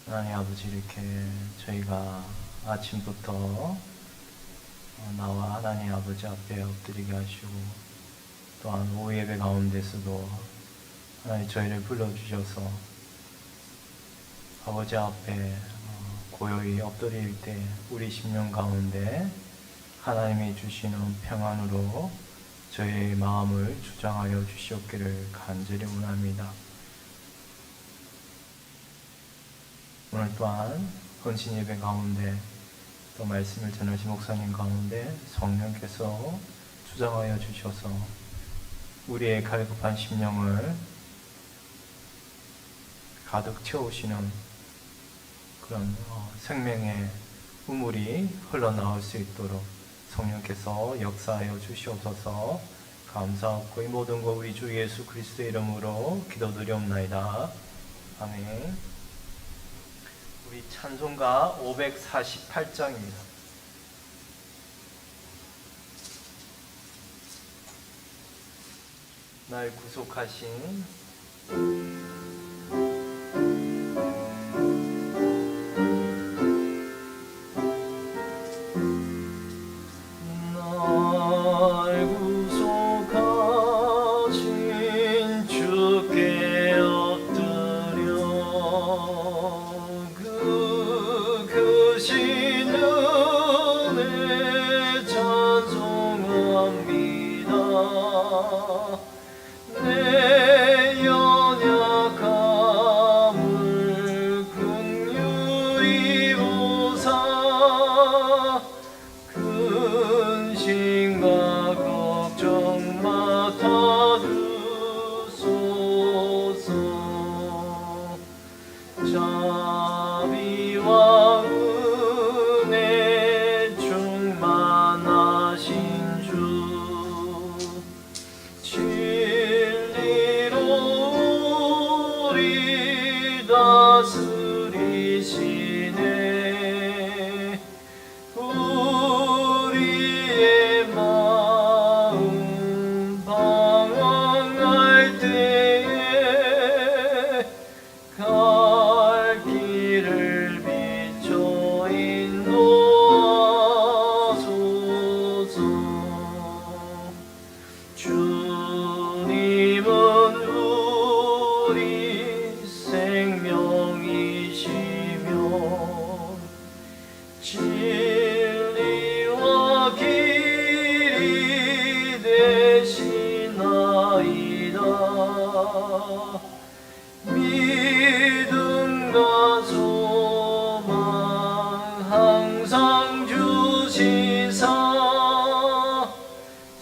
하나님 아버지, 이렇게 저희가 아침부터 나와 하나님 아버지 앞에 엎드리게 하시고, 또한 오후 예배 가운데서도 하나님 저희를 불러주셔서 아버지 앞에 고요히 엎드릴 때 우리 심령 가운데 하나님이 주시는 평안으로 저희의 마음을 주장하여 주시옵기를 간절히 원합니다. 오늘 또한 헌신 예배 가운데 또 말씀을 전하신 목사님 가운데 성령께서 주장하여 주셔서 우리의 갈급한 심령을 가득 채우시는 그런 생명의 우물이 흘러나올 수 있도록 성령께서 역사하여 주시옵소서. 감사하고 이 모든 것 우리 주 예수 그리스도의 이름으로 기도드리옵나이다. 아멘. 우리 찬송가 548장입니다. 날 구속하신 믿음과 소망 항상 주시사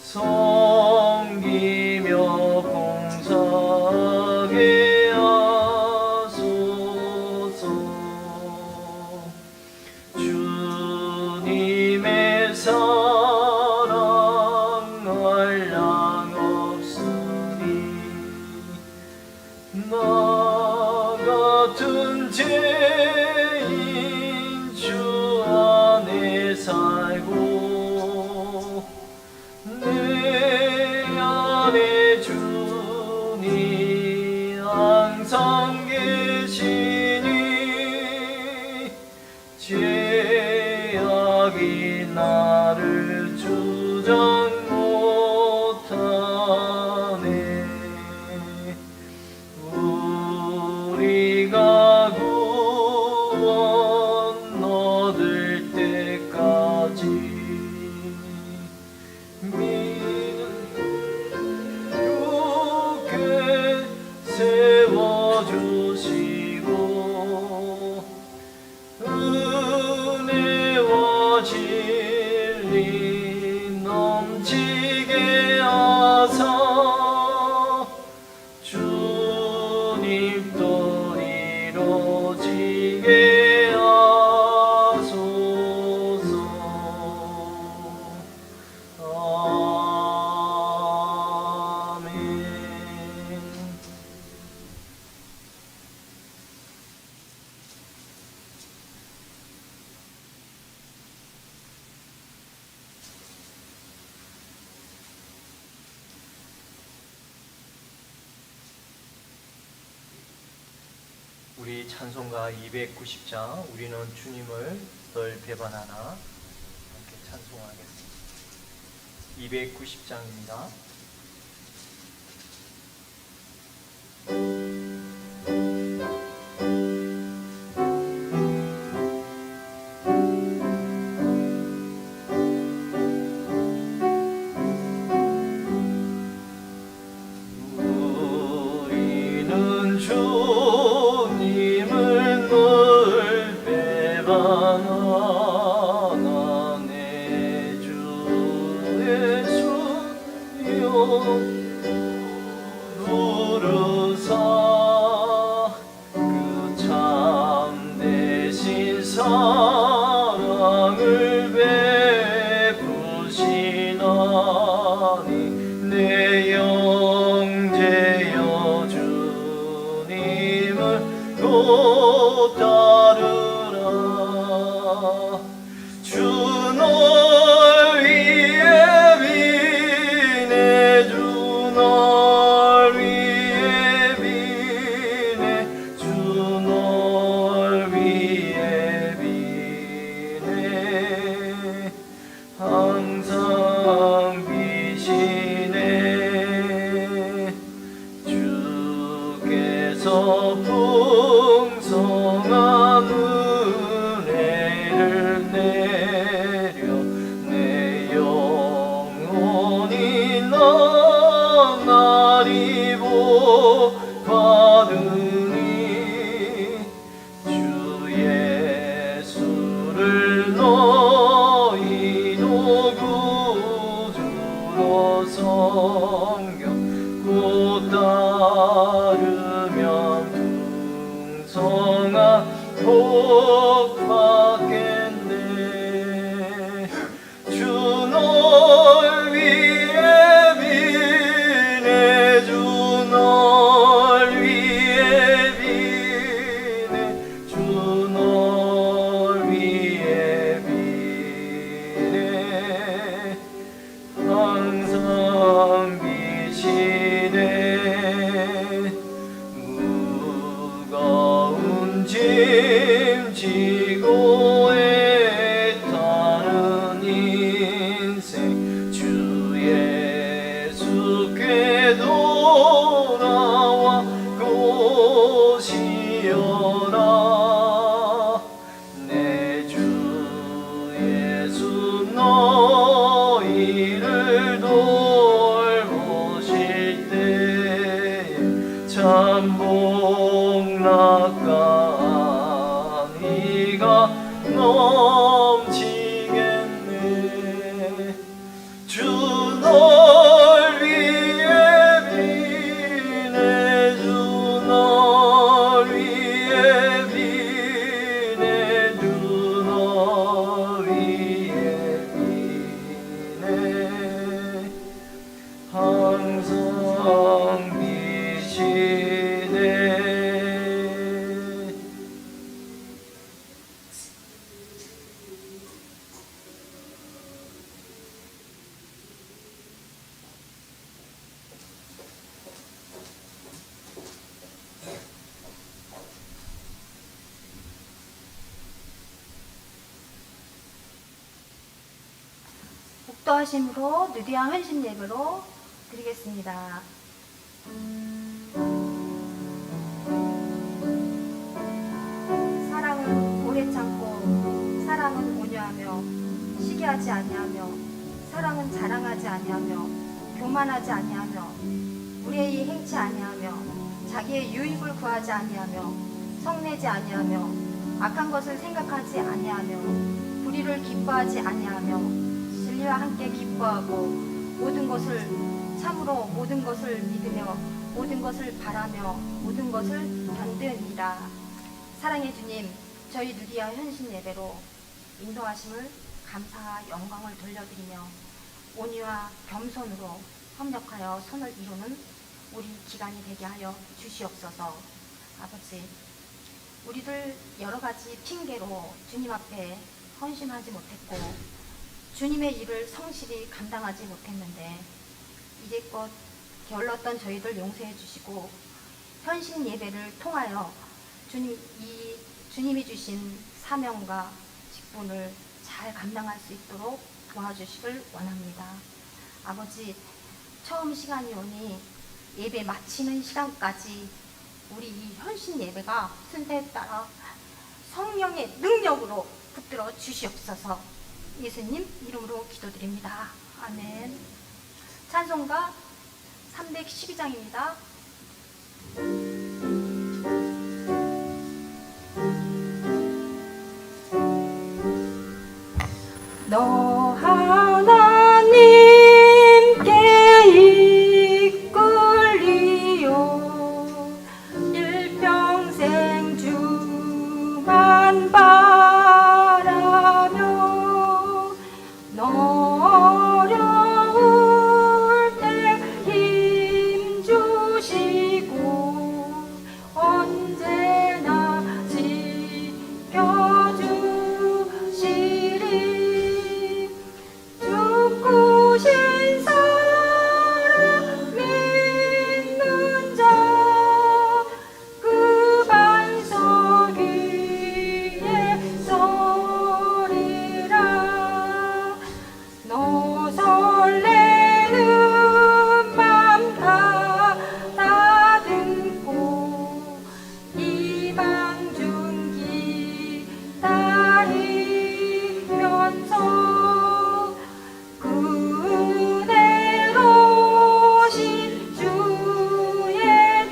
섬기며 봉사하게 하소서. 주님의 사랑 한량 없으니 나 같은 죄인 주 안에 살고 내 안에 주님 항상 계시니 죄악이 나를 주장 못하네. 우리가 우리 찬송가 290장 우리는 주님을 늘 배반하나 함께 찬송하겠습니다. 290장입니다. 사랑을 베푸시나니 내 영제여 주님을 곧 따르라. 주 널 위해 비네 주 널 위해 비네 주 널 위해 비네 항상 비시네. 주께서 풍성한 은혜를 내려 내 영혼이 나날이 복받으니 주 예수를 너희도 구주로 섬겨 곧 따르면 풍성한 복 받겠네. 주 널 위해 비네 주 널 위해 비네 주 널 위해 비네 항상 비시네. 무거운 짐 지고 애타는 인생 주 예수께 돌아와 고시어라. 내 주 예수 너희를 돌보실 때에 참 복락가 네가 넘치겠네. 주 널 위해 비네 주 널 위해 비네 주 널 위해 비네 항상 비시네. 복도하심으로 누디한 헌신 예배로 드리겠습니다. 사랑은 오래 참고 사랑은 온유하며 시기하지 아니하며 사랑은 자랑하지 아니하며 교만하지 아니하며 우리의 행치 아니하며 자기의 유익을 구하지 아니하며 성내지 아니하며 악한 것을 생각하지 아니하며 불의를 기뻐하지 아니하며 진리와 함께 기뻐하고 모든 것을 참으로 모든 것을 믿으며 모든 것을 바라며 모든 것을 견디니라. 사랑의 주님, 저희 누디아 현신 예배로 인도하심을 감사와 영광을 돌려드리며 온유와 겸손으로 협력하여 선을 이루는 우리 기간이 되게 하여 주시옵소서. 아버지, 우리들 여러 가지 핑계로 주님 앞에 헌신하지 못했고 주님의 일을 성실히 감당하지 못했는데 이제껏 게을렀던 저희들 용서해 주시고 현신 예배를 통하여 주님이 주신 사명과 직분을 잘 감당할 수 있도록 도와주시길 원합니다. 아버지, 처음 시간이 오니 예배 마치는 시간까지 우리 이 헌신 예배가 순서에 따라 성령의 능력으로 붙들어 주시옵소서. 예수님 이름으로 기도드립니다. 아멘. 찬송가 312장입니다. 너 하나님께 이끌리요 일평생 주만 바라며 너 어려울 때 힘 주시고 언제나 지켜주시리 죽으신 사랑 믿는 자 그 반석 위에 서리라 너 설레는 맘 가다듬고 이방 중기 기다리면서 그 은혜로우신 주의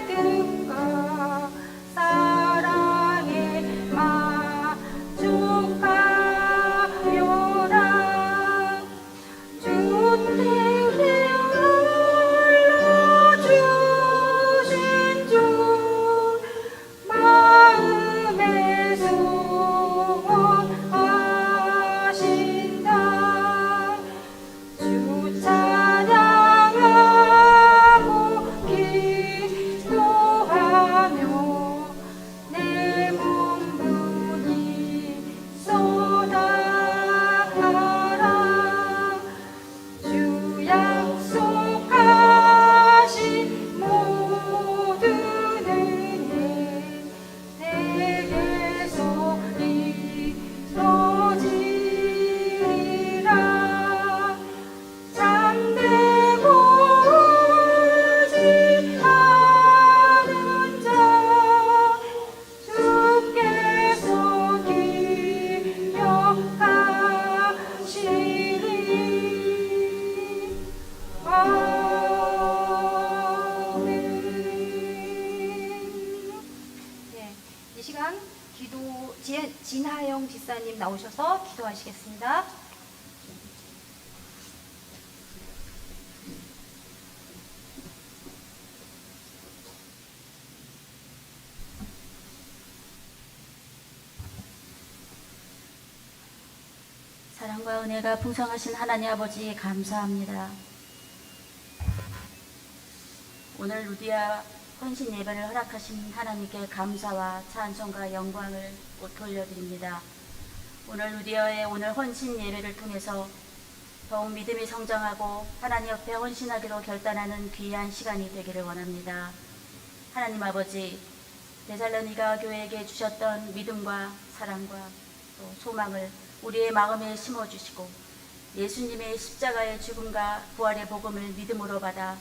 뜻과 사랑에 만족하여라 주님께 올려주신 주 마음에 소원하신다 주 찬양하고 기도하며 내 몸부니 쏟아하라 주 약속하신 모든 은혜 내게서 이루어지리라 잠들고 울지 않은 자 주께서 기억하시리 아멘. 네, 이 시간 기도 진하영 집사님 나오셔서 기도하시겠습니다. 사랑과 은혜가 풍성하신 하나님 아버지 감사합니다. 오늘 루디아 헌신 예배를 허락하신 하나님께 감사와 찬송과 영광을 돌려드립니다. 오늘 루디아의 오늘 헌신 예배를 통해서 더욱 믿음이 성장하고 하나님 옆에 헌신하기로 결단하는 귀한 시간이 되기를 원합니다. 하나님 아버지, 데살로니가 교회에게 주셨던 믿음과 사랑과 또 소망을 우리의 마음에 심어주시고 예수님의 십자가의 죽음과 부활의 복음을 믿음으로 받아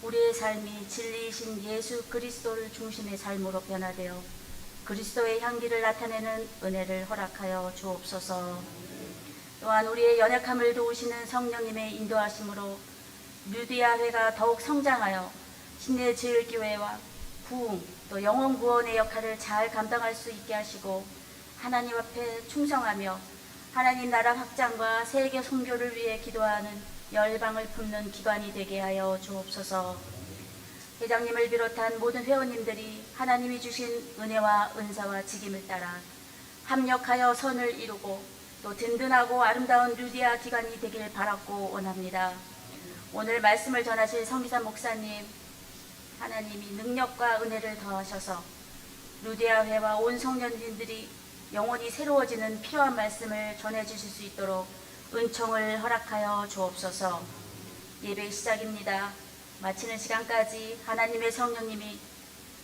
우리의 삶이 진리이신 예수 그리스도를 중심의 삶으로 변화되어 그리스도의 향기를 나타내는 은혜를 허락하여 주옵소서. 또한 우리의 연약함을 도우시는 성령님의 인도하심으로 루디아 회가 더욱 성장하여 신의 지을교회와 부흥 또 영혼 구원의 역할을 잘 감당할 수 있게 하시고 하나님 앞에 충성하며 하나님 나라 확장과 세계 선교를 위해 기도하는 열방을 품는 기관이 되게 하여 주옵소서. 회장님을 비롯한 모든 회원님들이 하나님이 주신 은혜와 은사와 직임을 따라 합력하여 선을 이루고 또 든든하고 아름다운 루디아 기관이 되길 바랐고 원합니다. 오늘 말씀을 전하실 성기사 목사님, 하나님이 능력과 은혜를 더하셔서 루디아 회와 온 성년님들이 영혼이 새로워지는 필요한 말씀을 전해주실 수 있도록 은총을 허락하여 주옵소서. 예배 시작입니다. 마치는 시간까지 하나님의 성령님이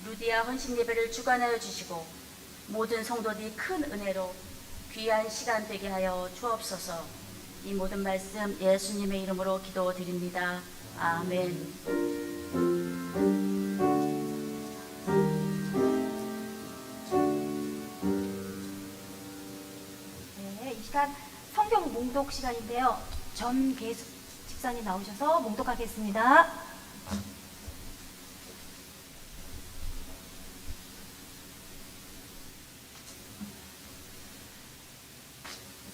루디아 헌신 예배를 주관하여 주시고 모든 성도들이 큰 은혜로 귀한 시간 되게 하여 주옵소서. 이 모든 말씀 예수님의 이름으로 기도드립니다. 아멘. 네, 이 시간 성경 몽독 시간인데요. 전계숙 집사님 나오셔서 몽독하겠습니다.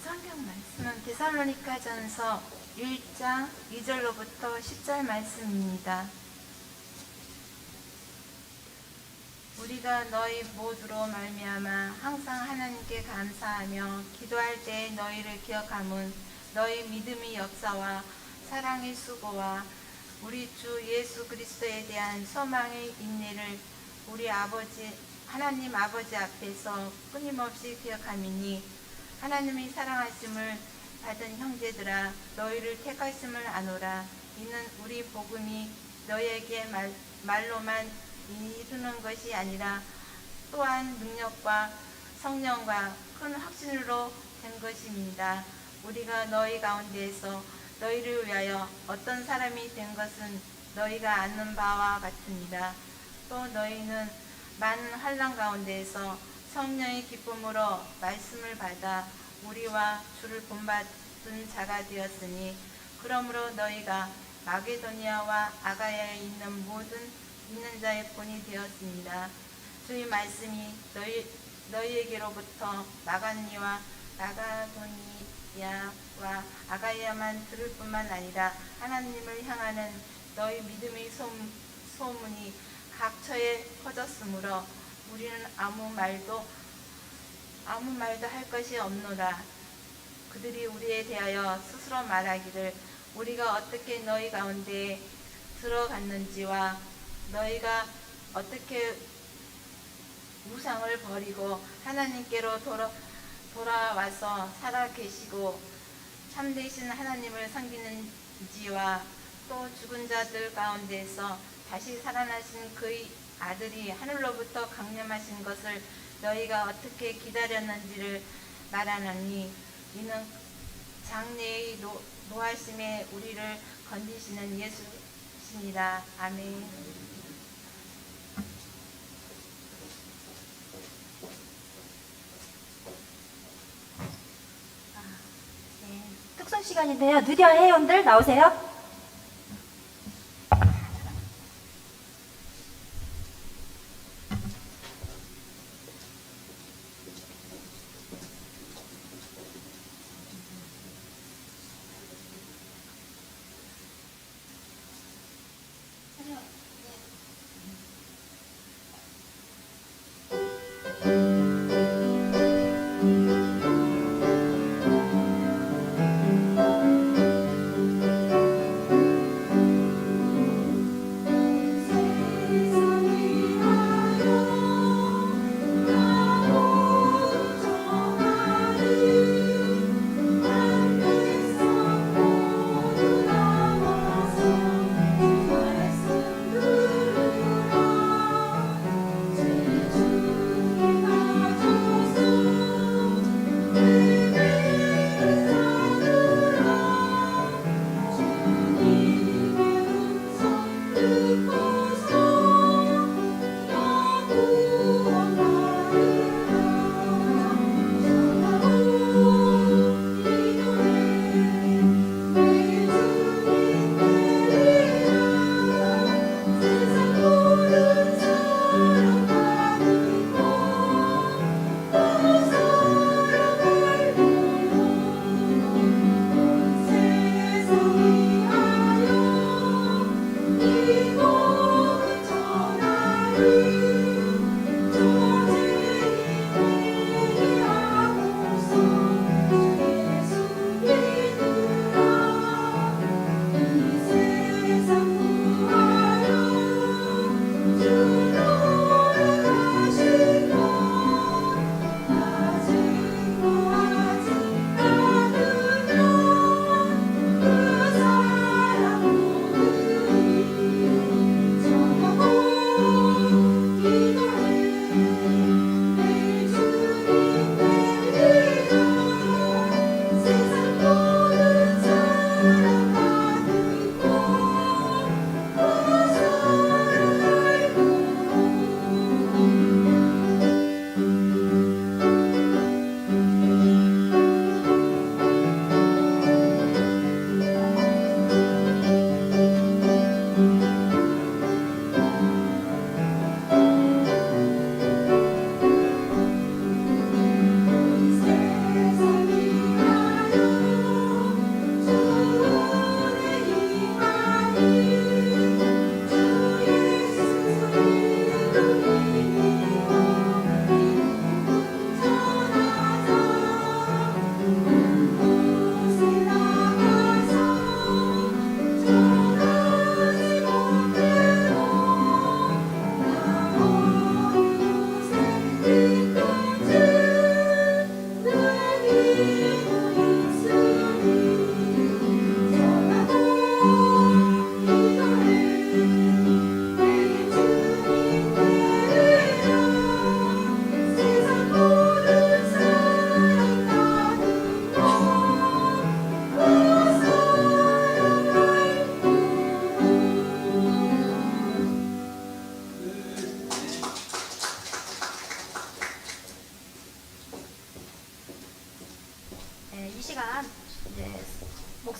성경 말씀은 데살로니가전서 1장 2절로부터 10절 말씀입니다. 우리가 너희 모두로 말미암아 항상 하나님께 감사하며 기도할 때 너희를 기억함은 너희 믿음의 역사와 사랑의 수고와 우리 주 예수 그리스도에 대한 소망의 인내를 우리 아버지 하나님 아버지 앞에서 끊임없이 기억함이니 하나님의 사랑하심을 받은 형제들아 너희를 택하심을 아노라. 이는 우리 복음이 너희에게 말로만 이루는 것이 아니라 또한 능력과 성령과 큰 확신으로 된 것입니다. 우리가 너희 가운데에서 너희를 위하여 어떤 사람이 된 것은 너희가 아는 바와 같습니다. 또 너희는 많은 환난 가운데에서 성령의 기쁨으로 말씀을 받아 우리와 주를 본받은 자가 되었으니 그러므로 너희가 마게도니아와 아가야에 있는 모든 믿는 자의 본이 되었습니다. 주의 말씀이 너희에게로부터 나간니와 나가도니아와 아가야만 들을 뿐만 아니라 하나님을 향하는 너희 믿음의 소문이 각처에 퍼졌으므로 우리는 아무 말도 할 것이 없노라. 그들이 우리에 대하여 스스로 말하기를 우리가 어떻게 너희 가운데에 들어갔는지와 너희가 어떻게 우상을 버리고 하나님께로 돌아와서 살아 계시고 참되신 하나님을 섬기는지와 또 죽은 자들 가운데서 다시 살아나신 그의 아들이 하늘로부터 강림하신 것을 너희가 어떻게 기다렸는지를 말하노니 이는 장래의 노하심에 우리를 건지시는 예수시니라. 아멘. 네, 특선 시간인데요. 누디아 회원들 나오세요.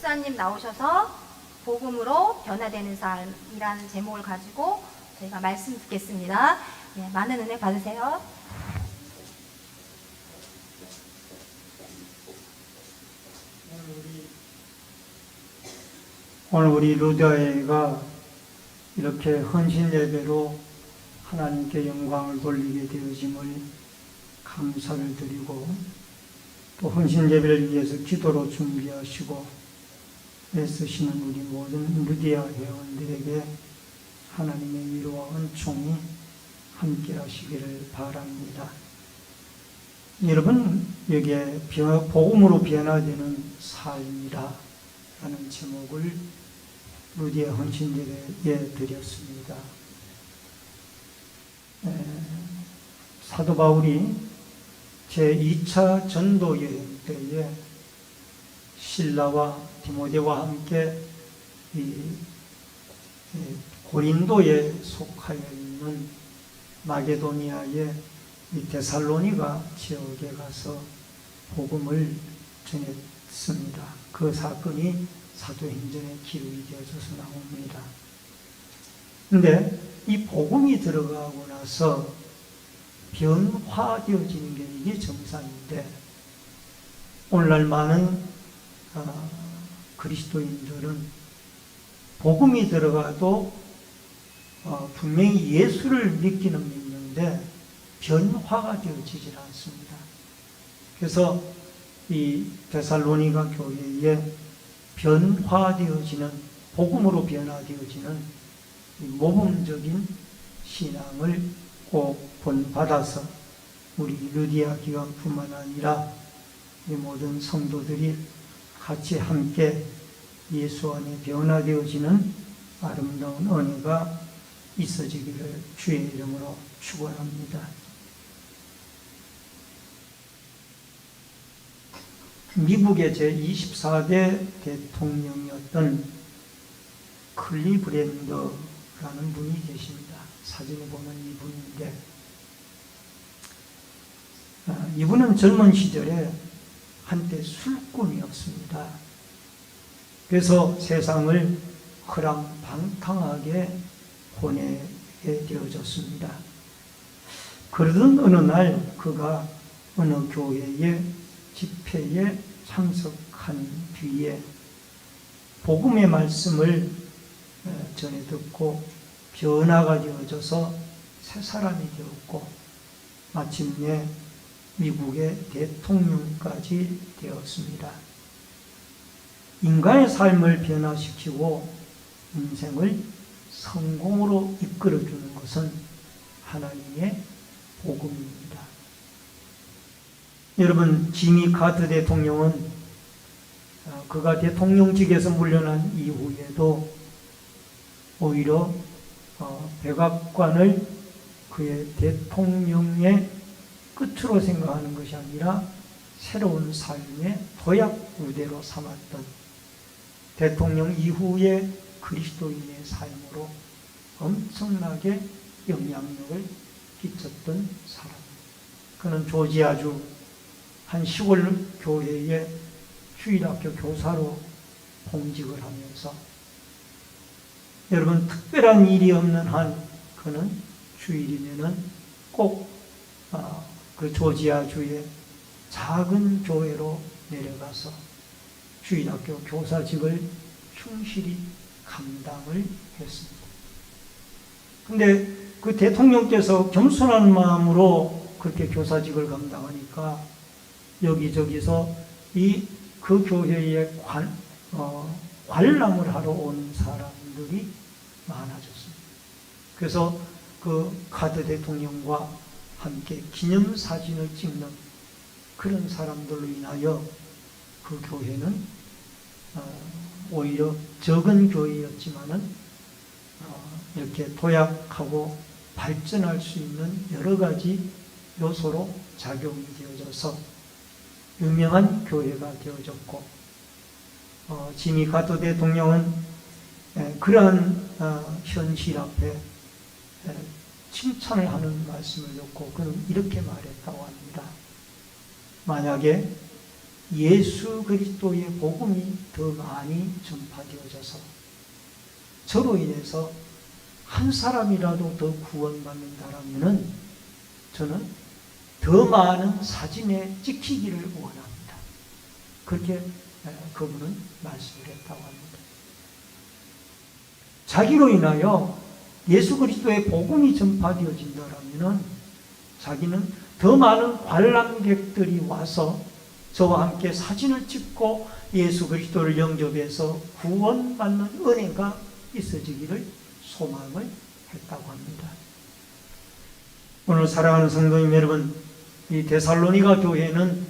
목사님 나오셔서 복음으로 변화되는 삶이라는 제목을 가지고 저희가 말씀 듣겠습니다. 네, 많은 은혜 받으세요. 오늘 우리 루디아가 이렇게 헌신 예배로 하나님께 영광을 돌리게 되어짐을 감사를 드리고, 또 헌신 예배를 위해서 기도로 준비하시고 애쓰시는 우리 모든 루디아 회원들에게 하나님의 위로와 은총이 함께 하시기를 바랍니다. 여러분, 여기에 복음으로 변화되는 삶이라 라는 제목을 루디아 헌신 예배에 드렸습니다. 사도 바울이 제2차 전도 여행 때에 실라와 디모데와 함께 고린도에 속하여 있는 마게도니아의 데살로니가 지역에 가서 복음을 전했습니다. 그 사건이 사도행전의 기록이 되어져서 나옵니다. 근데 이 복음이 들어가고 나서 변화되어지는 게 이게 정상인데, 오늘날 많은 그리스도인들은 복음이 들어가도 분명히 예수를 믿기는 믿는데 변화가 되어지질 않습니다. 그래서 이 데살로니가 교회에 변화되어지는, 복음으로 변화되어지는 이 모범적인 신앙을 꼭 본받아서 우리 루디아 기관뿐만 아니라 이 모든 성도들이 같이 함께 예수 안에 변화되어지는 아름다운 은혜가 있어지기를 주의 이름으로 축원합니다. 미국의 제24대 대통령이었던 클리브랜드라는 분이 계십니다. 사진에 보면 이분인데, 이분은 젊은 시절에 한때 술꾼이었습니다. 그래서 세상을 허랑방탕하게 보내게 되어졌습니다. 그러던 어느 날 그가 어느 교회의 집회에 참석한 뒤에 복음의 말씀을 전해 듣고 변화가 되어져서 새 사람이 되었고, 마침내 미국의 대통령까지 되었습니다. 인간의 삶을 변화시키고 인생을 성공으로 이끌어주는 것은 하나님의 복음입니다. 여러분, 지미 카터 대통령은 그가 대통령직에서 물러난 이후에도 오히려 백악관을 그의 대통령의 끝으로 생각하는 것이 아니라 새로운 삶의 도약 무대로 삼았던, 대통령 이후의 그리스도인의 삶으로 엄청나게 영향력을 끼쳤던 사람. 그는 조지아주 한 시골 교회의 주일학교 교사로 봉직을 하면서, 여러분, 특별한 일이 없는 한 그는 주일이면은 꼭 그 조지아주의 작은 교회로 내려가서 주일학교 교사직을 충실히 감당을 했습니다. 근데 그 대통령께서 겸손한 마음으로 그렇게 교사직을 감당하니까 여기저기서 그 교회에 관람을 하러 온 사람들이 많아졌습니다. 그래서 그 카드 대통령과 함께 기념사진을 찍는 그런 사람들로 인하여 그 교회는 오히려 적은 교회였지만은 이렇게 도약하고 발전할 수 있는 여러 가지 요소로 작용이 되어져서 유명한 교회가 되어졌고, 지미 카터 대통령은 그러한 현실 앞에 칭찬을 하는 말씀을 듣고 그는 이렇게 말했다고 합니다. 만약에 예수 그리스도의 복음이 더 많이 전파되어져서 저로 인해서 한 사람이라도 더 구원받는다라면 저는 더 많은 사진에 찍히기를 원합니다. 그렇게 그분은 말씀을 했다고 합니다. 자기로 인하여 예수 그리스도의 복음이 전파되어진다라면 자기는 더 많은 관람객들이 와서 저와 함께 사진을 찍고 예수 그리스도를 영접해서 구원받는 은혜가 있어지기를 소망을 했다고 합니다. 오늘 사랑하는 성도님 여러분, 이 데살로니가 교회는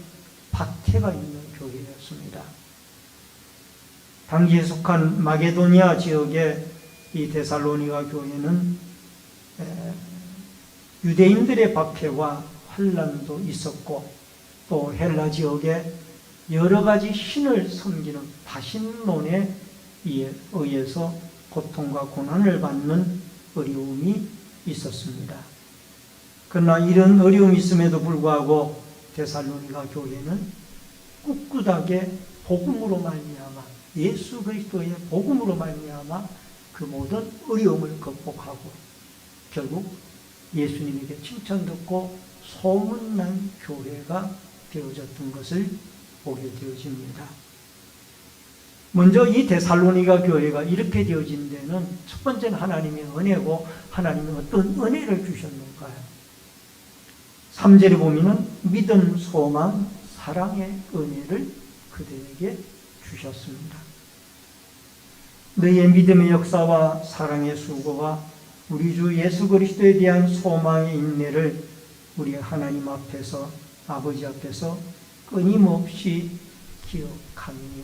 박해가 있는 교회였습니다. 당시에 속한 마게도니아 지역의 이 데살로니가 교회는 유대인들의 박해와 환난도 있었고 또 헬라 지역에 여러 가지 신을 섬기는 바신론에 의해서 고통과 고난을 받는 어려움이 있었습니다. 그러나 이런 어려움이 있음에도 불구하고 데살로니가 교회는 꿋꿋하게 복음으로 말미암아 예수 그리스도의 복음으로 말미암아 그 모든 어려움을 극복하고 결국 예수님에게 칭찬 듣고 소문난 교회가 되어졌던 것을 보게 되어집니다. 먼저 이 데살로니가 교회가 이렇게 되어진 데는 첫 번째는 하나님의 은혜고 하나님은 어떤 은혜를 주셨는가요? 3절에 보면은 믿음, 소망, 사랑의 은혜를 그들에게 주셨습니다. 너희의 믿음의 역사와 사랑의 수고와 우리 주 예수 그리스도에 대한 소망의 인내를 우리 하나님 앞에서 아버지 앞에서 끊임없이 기억하니.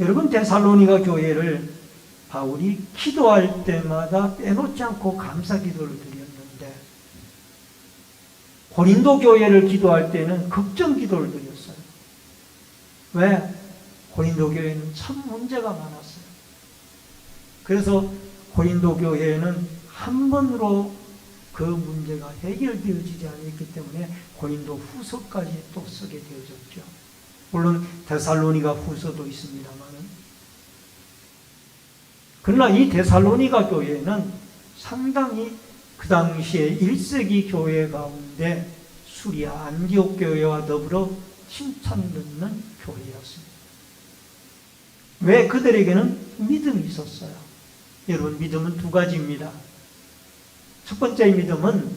여러분, 데살로니가 교회를 바울이 기도할 때마다 빼놓지 않고 감사 기도를 드렸는데 고린도 교회를 기도할 때는 걱정 기도를 드렸어요. 왜? 고린도 교회는 참 문제가 많았어요. 그래서 고린도 교회는 한 번으로 그 문제가 해결되어지지 않았기 때문에 고린도 후서까지 또 쓰게 되어졌죠. 물론 데살로니가 후서도 있습니다만, 그러나 이 데살로니가 교회는 상당히 그 당시에 1세기 교회 가운데 수리아 안디옥 교회와 더불어 칭찬받는 교회였습니다. 왜? 그들에게는 믿음이 있었어요. 여러분, 믿음은 두 가지입니다. 첫 번째 믿음은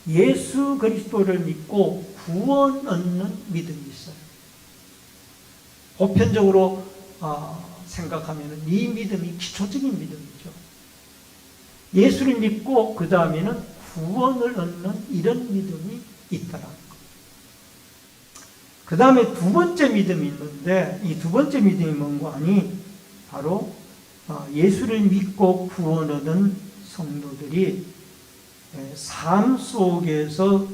예수 그리스도를 믿고 구원 얻는 믿음이 있어요. 보편적으로 생각하면 이 믿음이 기초적인 믿음이죠. 예수를 믿고 그 다음에는 구원을 얻는 이런 믿음이 있다라는 것. 그 다음에 두 번째 믿음이 있는데 이 두 번째 믿음이 뭔가 하니 바로 예수를 믿고 구원 얻은 성도들이 삶 속에서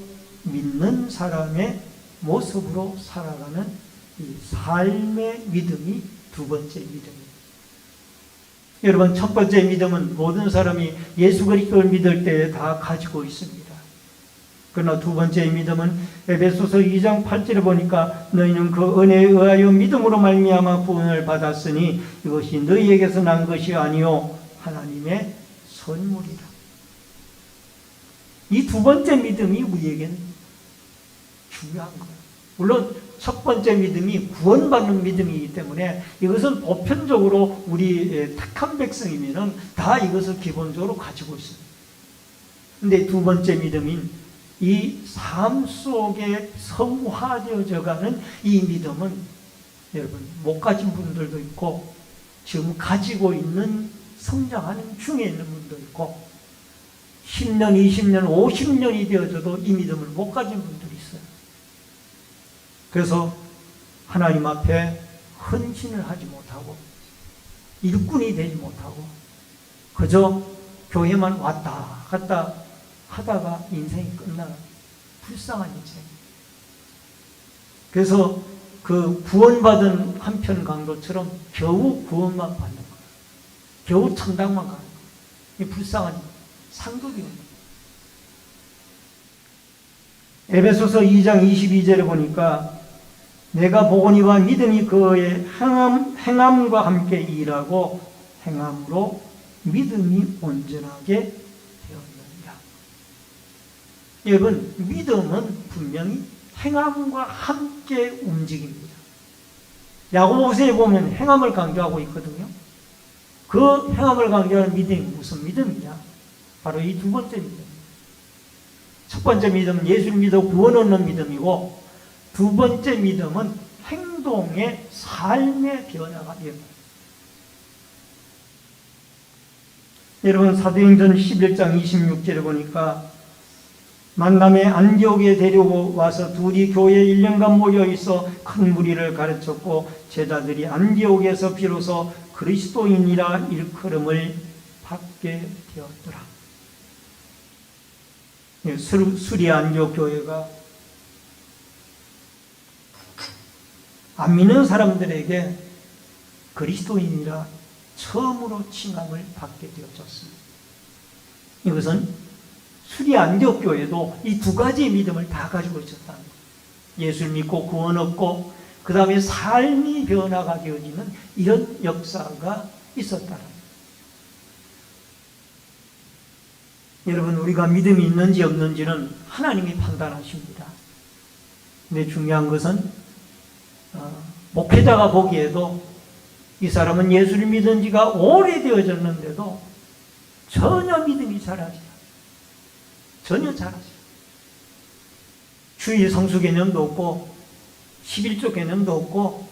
믿는 사람의 모습으로 살아가는 이 삶의 믿음이 두 번째 믿음입니다. 여러분, 첫 번째 믿음은 모든 사람이 예수 그리스도를 믿을 때 다 가지고 있습니다. 그러나 두 번째 믿음은 에베소서 2장 8절에 보니까 너희는 그 은혜에 의하여 믿음으로 말미암아 구원을 받았으니 이것이 너희에게서 난 것이 아니요 하나님의 선물이라. 이 두 번째 믿음이 우리에게는 중요한 거예요. 물론 첫 번째 믿음이 구원받는 믿음이기 때문에 이것은 보편적으로 우리 택한 백성이면 다 이것을 기본적으로 가지고 있습니다. 그런데 두 번째 믿음인 이 삶 속에 성화되어져 가는 이 믿음은 여러분 못 가진 분들도 있고 지금 가지고 있는 성장하는 중에 있는 분도 있고 10년, 20년, 50년이 되어져도 이 믿음을 못 가진 분들이 있어요. 그래서 하나님 앞에 헌신을 하지 못하고 일꾼이 되지 못하고 그저 교회만 왔다 갔다 하다가 인생이 끝나는 불쌍한 인생. 그래서 그 구원받은 한편 강도처럼 겨우 구원만 받는 거예요. 겨우 천당만 가는 거예요. 이 불쌍한 상급이입니다. 에베소서 2장 22절에 보니까 내가 보거니와 믿음이 그의 행함과 함께 일하고 행함으로 믿음이 온전하게 되었느니라. 여러분, 믿음은 분명히 행함과 함께 움직입니다. 야고보서에 보면 행함을 강조하고 있거든요. 그 행함을 강조하는 믿음이 무슨 믿음이냐? 바로 이 두 번째 믿음. 첫 번째 믿음은 예수를 믿어 구원 얻는 믿음이고, 두 번째 믿음은 행동의 삶의 변화가 됩니다. 여러분, 사도행전 11장 26절에 보니까 만남에 안디옥에 데리고 와서 둘이 교회에 1년간 모여 있어 큰 무리를 가르쳤고 제자들이 안디옥에서 비로소 그리스도인이라 일컬음을 받게 되었더라. 수리 안디옥 교회가 안 믿는 사람들에게 그리스도인이라 처음으로 칭함을 받게 되어졌습니다. 이것은 수리 안디옥 교회도 이 두 가지의 믿음을 다 가지고 있었다는 거예요. 예수를 믿고 구원 얻고 그 다음에 삶이 변화가 되어지는 이런 역사가 있었다는 거예요. 여러분, 우리가 믿음이 있는지 없는지는 하나님이 판단하십니다. 근데 중요한 것은 목회자가 보기에도 이 사람은 예수를 믿은 지가 오래되어졌는데도 전혀 믿음이 자라지 전혀 자라지 주일 성수 개념도 없고 11조 개념도 없고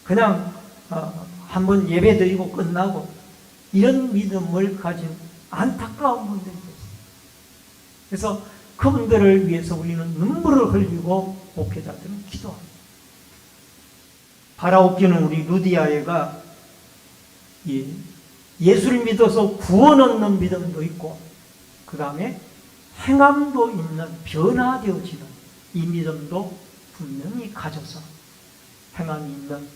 그냥 한번 예배 드리고 끝나고 이런 믿음을 가진 안타까운 분들이 있어요. 그래서 그분들을 위해서 우리는 눈물을 흘리고 목회자들은 기도합니다. 바라옵기는 우리 루디아애가 예수를 믿어서 구원 얻는 믿음도 있고 그 다음에 행함도 있는 변화되어지는 이 믿음도 분명히 가져서 행함이 있는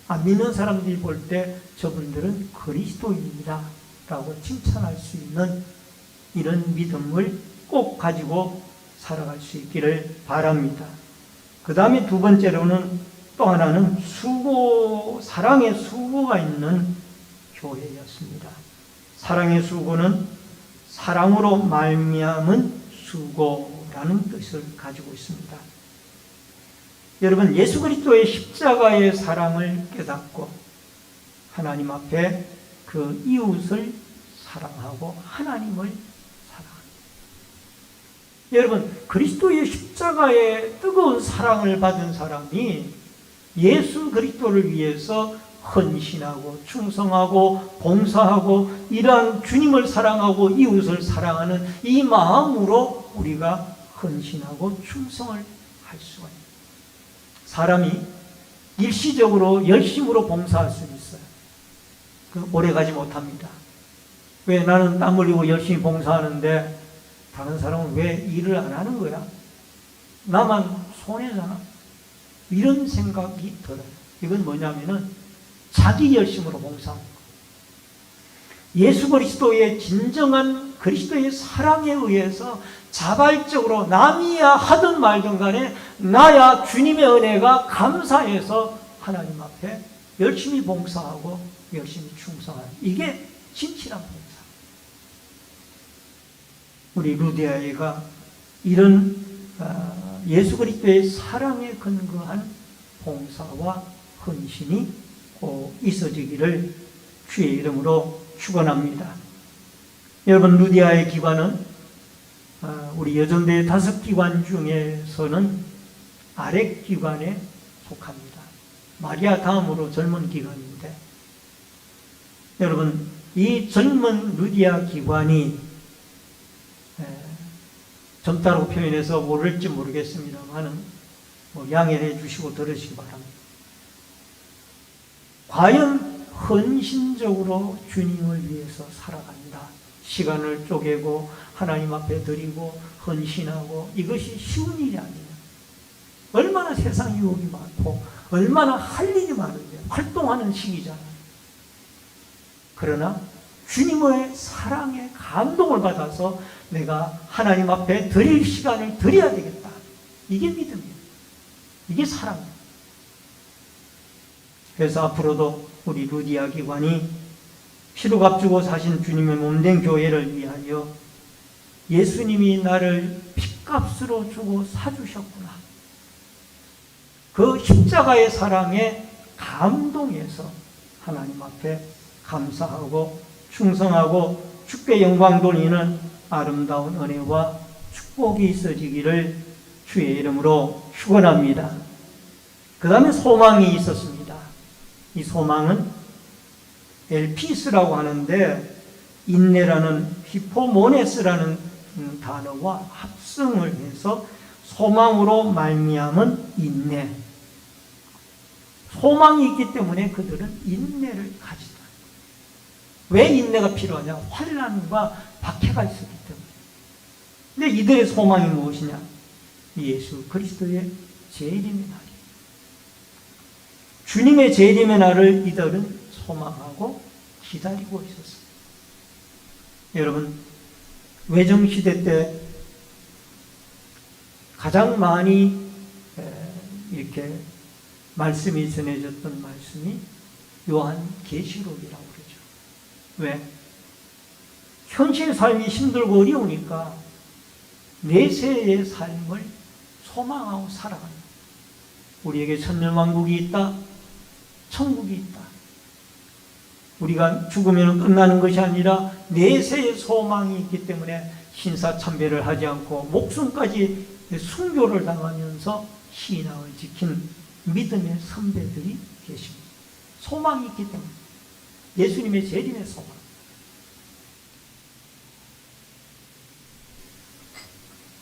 안 믿는 사람들이 볼 때 저분들은 그리스도인이다 라고 칭찬할 수 있는 이런 믿음을 꼭 가지고 살아갈 수 있기를 바랍니다. 그 다음에 두 번째로는 또 하나는 사랑의 수고가 있는 교회였습니다. 사랑의 수고는 사랑으로 말미암은 수고라는 뜻을 가지고 있습니다. 여러분, 예수 그리스도의 십자가의 사랑을 깨닫고 하나님 앞에 그 이웃을 사랑하고 하나님을 사랑합니다. 여러분, 그리스도의 십자가의 뜨거운 사랑을 받은 사람이 예수 그리스도를 위해서 헌신하고 충성하고 봉사하고 이러한 주님을 사랑하고 이웃을 사랑하는 이 마음으로 우리가 헌신하고 충성을 할 수가 있습니다. 사람이 일시적으로 열심으로 봉사할 수 있어요. 오래 가지 못합니다. 왜 나는 땀 흘리고 열심히 봉사하는데 다른 사람은 왜 일을 안 하는 거야? 나만 손해잖아. 이런 생각이 들어요. 이건 뭐냐면은 자기 열심으로 봉사하는 거예요. 예수 그리스도의 진정한 그리스도의 사랑에 의해서 자발적으로 남이야 하든 말든 간에 나야 주님의 은혜가 감사해서 하나님 앞에 열심히 봉사하고 열심히 충성하는 이게 진실한 봉사. 우리 루디아이가 이런 예수 그리스도의 사랑에 근거한 봉사와 헌신이 꼭 있어지기를 주의 이름으로 축원합니다. 여러분, 루디아의 기관은 우리 여전대 5기관 중에서는 아래 기관에 속합니다. 마리아 다음으로 젊은 기관인데 여러분, 이 젊은 루디아 기관이 젊다고 표현해서 모를지 모르겠습니다만은 양해해 주시고 들으시기 바랍니다. 과연 헌신적으로 주님을 위해서 살아간다. 시간을 쪼개고 하나님 앞에 드리고 헌신하고 이것이 쉬운 일이 아니에요. 얼마나 세상 유혹이 많고 얼마나 할 일이 많은데 활동하는 시기잖아요. 그러나 주님의 사랑에 감동을 받아서 내가 하나님 앞에 드릴 시간을 드려야 되겠다. 이게 믿음이에요. 이게 사랑이에요. 그래서 앞으로도 우리 루디아 기관이 피로 값주고 사신 주님의 몸된 교회를 위하여 예수님이 나를 핏값으로 주고 사주셨구나. 그 십자가의 사랑에 감동해서 하나님 앞에 감사하고 충성하고 주께 영광 돌리는 아름다운 은혜와 축복이 있어지기를 주의 이름으로 축원합니다. 그 다음에 소망이 있었습니다. 이 소망은 엘피스라고 하는데 인내라는 히포모네스라는 단어와 합성을 해서 소망으로 말미암은 인내. 소망이 있기 때문에 그들은 인내를 가지다. 왜 인내가 필요하냐? 환난과 박해가 있었기 때문에. 근데 이들의 소망이 무엇이냐? 예수 그리스도의 재림의 날이에요. 주님의 재림의 날을 이들은 소망하고 기다리고 있었습니다. 여러분, 외정시대 때 가장 많이 이렇게 말씀이 전해졌던 말씀이 요한계시록이라고 그러죠. 왜? 현실 삶이 힘들고 어려우니까 내세의 삶을 소망하고 살아간다. 우리에게 천년왕국이 있다. 천국이 있다. 우리가 죽으면 끝나는 것이 아니라 내세의 소망이 있기 때문에 신사참배를 하지 않고 목숨까지 순교를 당하면서 신앙을 지킨 믿음의 선배들이 계십니다. 소망이 있기 때문에. 예수님의 재림의 소망.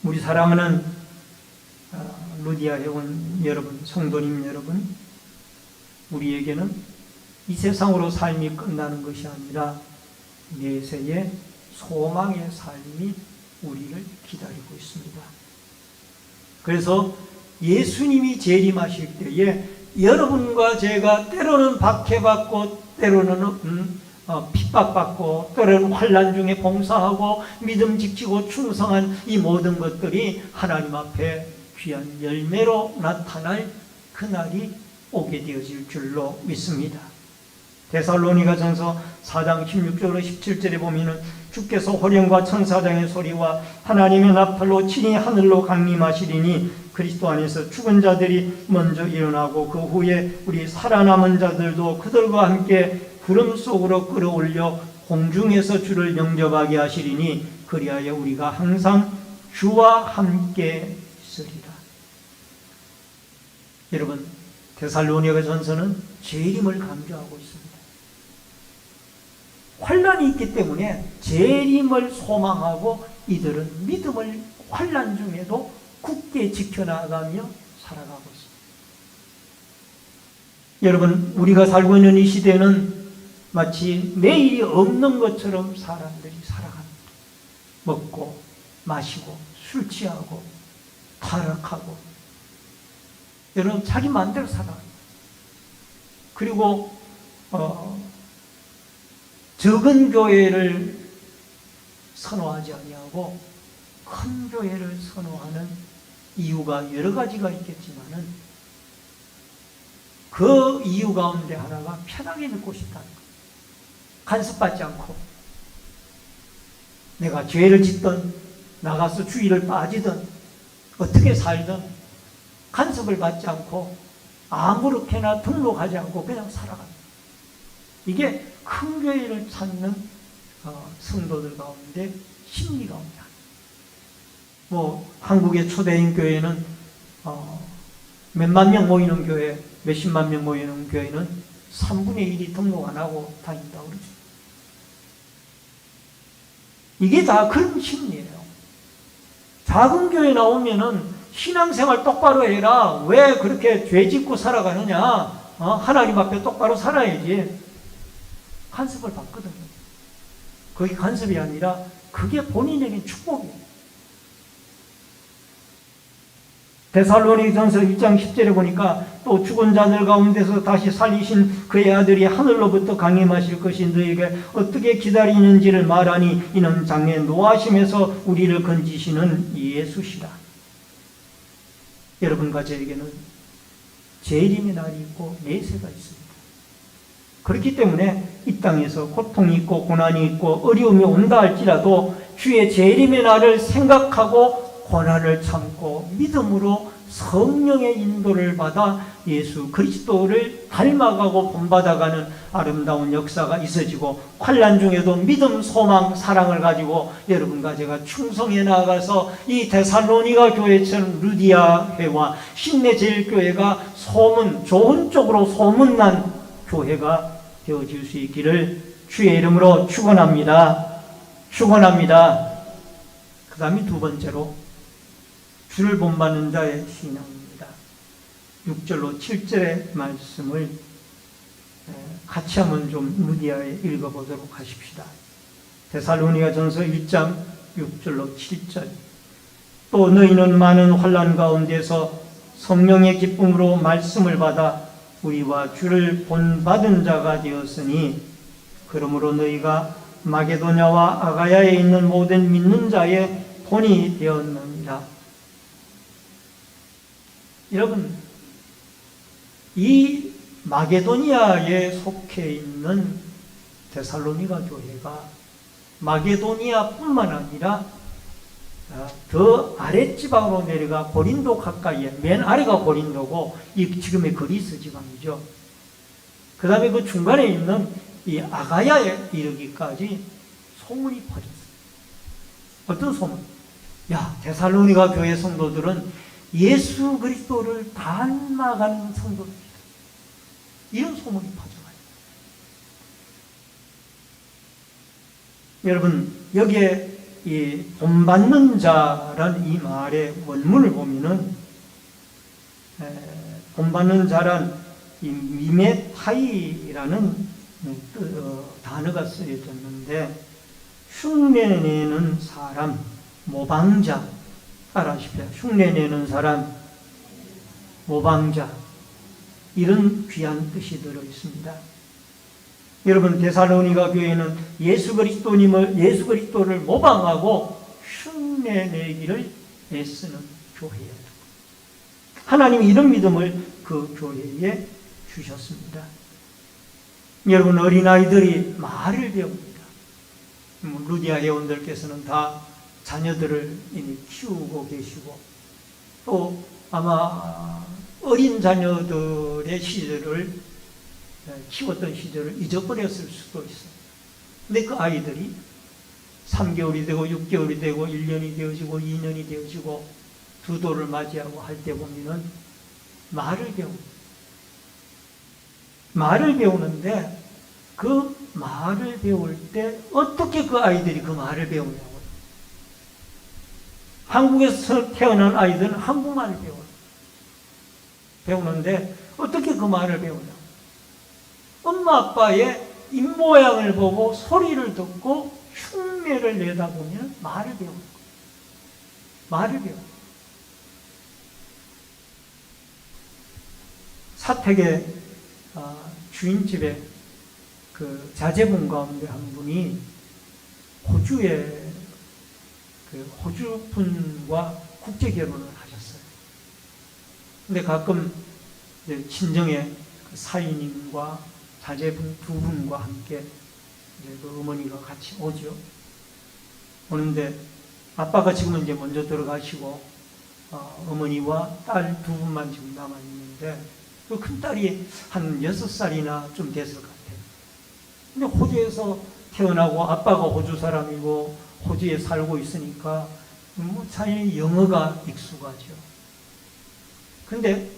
우리 사랑하는 루디아 회원 여러분, 성도님 여러분, 우리에게는 이 세상으로 삶이 끝나는 것이 아니라 내세의 소망의 삶이 우리를 기다리고 있습니다. 그래서 예수님이 재림하실 때에 여러분과 제가 때로는 박해받고 때로는 핍박받고 때로는 환난 중에 봉사하고 믿음 지키고 충성한 이 모든 것들이 하나님 앞에 귀한 열매로 나타날 그날이 오게 되어질 줄로 믿습니다. 데살로니가전서 4장 16절로 17절에 보면은 주께서 호령과 천사장의 소리와 하나님의 나팔로 친히 하늘로 강림하시리니 그리스도 안에서 죽은 자들이 먼저 일어나고 그 후에 우리 살아남은 자들도 그들과 함께 구름 속으로 끌어올려 공중에서 주를 영접하게 하시리니 그리하여 우리가 항상 주와 함께 있으리라. 여러분, 데살로니가전서는 재림을 강조하고 있습니다. 환난이 있기 때문에 재림을 소망하고 이들은 믿음을 환난 중에도 굳게 지켜나가며 살아가고 있습니다. 여러분, 우리가 살고 있는 이 시대는 마치 내일이 없는 것처럼 사람들이 살아갑니다. 먹고 마시고 술 취하고 타락하고 여러분 자기 마음대로 살아갑니다. 그리고 적은 교회를 선호하지 아니하고 큰 교회를 선호하는 이유가 여러 가지가 있겠지만은 그 이유 가운데 하나가 편하게 늙고 싶다는 것. 간섭받지 않고 내가 죄를 짓든 나가서 주의를 빠지든 어떻게 살든 간섭을 받지 않고 아무렇게나 등록하지 않고 그냥 살아갑니다. 이게 큰 교회를 찾는 성도들 가운데 심리 가운데 한국의 초대인 교회는 몇만 명 모이는 교회, 몇십만 명 모이는 교회는 3분의 1이 등록 안 하고 다닌다고 그러죠. 이게 다 그런 심리예요. 작은 교회 나오면은 신앙생활 똑바로 해라. 왜 그렇게 죄 짓고 살아가느냐? 하나님 앞에 똑바로 살아야지. 간섭을 받거든요. 그게 간섭이 아니라 그게 본인에게 축복이에요. 데살로니가전서 1장 10절에 보니까 또 죽은 자들 가운데서 다시 살리신 그의 아들이 하늘로부터 강림하실 것이 너에게 어떻게 기다리는지를 말하니 이는 장래 노하심에서 우리를 건지시는 예수시라. 여러분과 저에게는 재림의 날이 있고 내세가 있습니다. 그렇기 때문에 이 땅에서 고통이 있고 고난이 있고 어려움이 온다 할지라도 주의 재림의 날을 생각하고 고난을 참고 믿음으로 성령의 인도를 받아 예수 그리스도를 닮아가고 본받아가는 아름다운 역사가 있어지고, 환난 중에도 믿음, 소망, 사랑을 가지고 여러분과 제가 충성해 나아가서 이 데살로니가 교회처럼 루디아 회와 신내제일교회가 좋은 쪽으로 소문난 교회가 되어질 수 있기를 주의 이름으로 축원합니다. 축원합니다. 그 다음에 두 번째로 주를 본받는 자의 신앙입니다. 6절로 7절의 말씀을 같이 한번 좀 루디아에 읽어보도록 하십시다. 데살로니가전서 1장 6절로 7절. 또 너희는 많은 환난 가운데서 성령의 기쁨으로 말씀을 받아 우리와 주를 본받은 자가 되었으니, 그러므로 너희가 마게도냐와 아가야에 있는 모든 믿는 자의 본이 되었느니라. 여러분, 이 마게도니아에 속해 있는 데살로니가 교회가 마게도니아뿐만 아니라 더 아랫지방으로 내려가 고린도 가까이에, 맨 아래가 고린도고 이 지금의 그리스 지방이죠. 그 다음에 그 중간에 있는 이 아가야에 이르기까지 소문이 퍼졌어요. 어떤 소문? 야, 데살로니가 교회 성도들은 예수 그리스도를 닮아가는 성도들이다. 이런 소문이 퍼져가요. 여러분, 여기에 이 본받는 자란 이 말의 원문을 보면은 본받는 자란 이 미메타이라는 단어가 쓰여졌는데, 흉내내는 사람, 모방자, 따라하십시오. 흉내내는 사람, 모방자, 이런 귀한 뜻이 들어 있습니다. 여러분, 데살로니가 교회는 예수 그리스도를 모방하고 흉내내기를 애쓰는 교회예요. 하나님이 이런 믿음을 그 교회에 주셨습니다. 여러분, 어린아이들이 말을 배웁니다. 루디아 회원들께서는 다 자녀들을 이미 키우고 계시고, 또 아마 어린 자녀들의 시절을 키웠던 시절을 잊어버렸을 수도 있어요. 근데 그 아이들이 3개월이 되고 6개월이 되고 1년이 되어지고 2년이 되어지고 두 돌을 맞이하고 할 때 보면은 말을 배웁니다. 말을 배우는데 그 말을 배울 때 어떻게 그 아이들이 그 말을 배우냐고요. 한국에서 태어난 아이들은 한국말을 배우는데 어떻게 그 말을 배우냐. 엄마 아빠의 입모양을 보고 소리를 듣고 흉내를 내다 보면 말을 배우는 거예요. 말을 배워요. 사택의 주인집에 그 자제분 가운데 한 분이 호주에 호주 분과 국제 결혼을 하셨어요. 근데 가끔 친정에 사위님과 자제분 두 분과 함께 그 어머니가 같이 오죠. 오는데 아빠가 지금은 이제 먼저 들어가시고 어머니와 딸 두 분만 지금 남아 있는데, 그 큰 딸이 한 6살이나 좀 됐을 것 같아요. 근데 호주에서 태어나고 아빠가 호주 사람이고 호주에 살고 있으니까 자연히 영어가 익숙하죠. 근데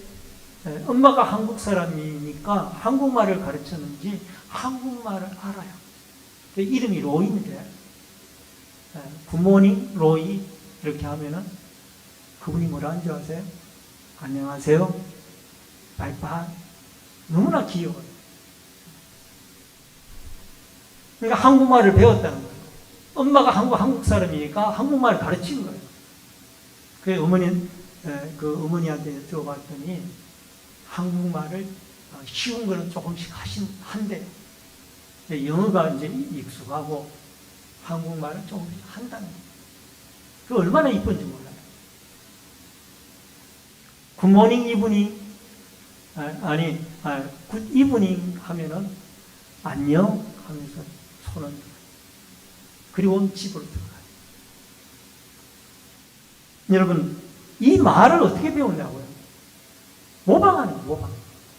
엄마가 한국 사람이니까 한국말을 가르쳤는지 한국말을 알아요. 이름이 로이인데 굿모닝 로이 이렇게 하면은 그분이 뭐라 하는지 아세요? 안녕하세요, 바이바이. 너무나 귀여워요. 그러니까 한국말을 배웠다는 거예요. 엄마가 한국 사람이니까 한국말을 가르친 거예요. 그 어머니한테 여쭤봤더니 한국말을 쉬운 거는 조금씩 한대. 영어가 이제 익숙하고 한국말을 조금씩 한다는 거예요. 그 얼마나 이쁜지 몰라요. 굿모닝 이브닝 굿 이브닝 하면은 안녕 하면서 손을 들어요. 그리고 집으로 들어가요. 여러분, 이 말을 어떻게 배웠냐고요? 모방하는 거예요, 모방.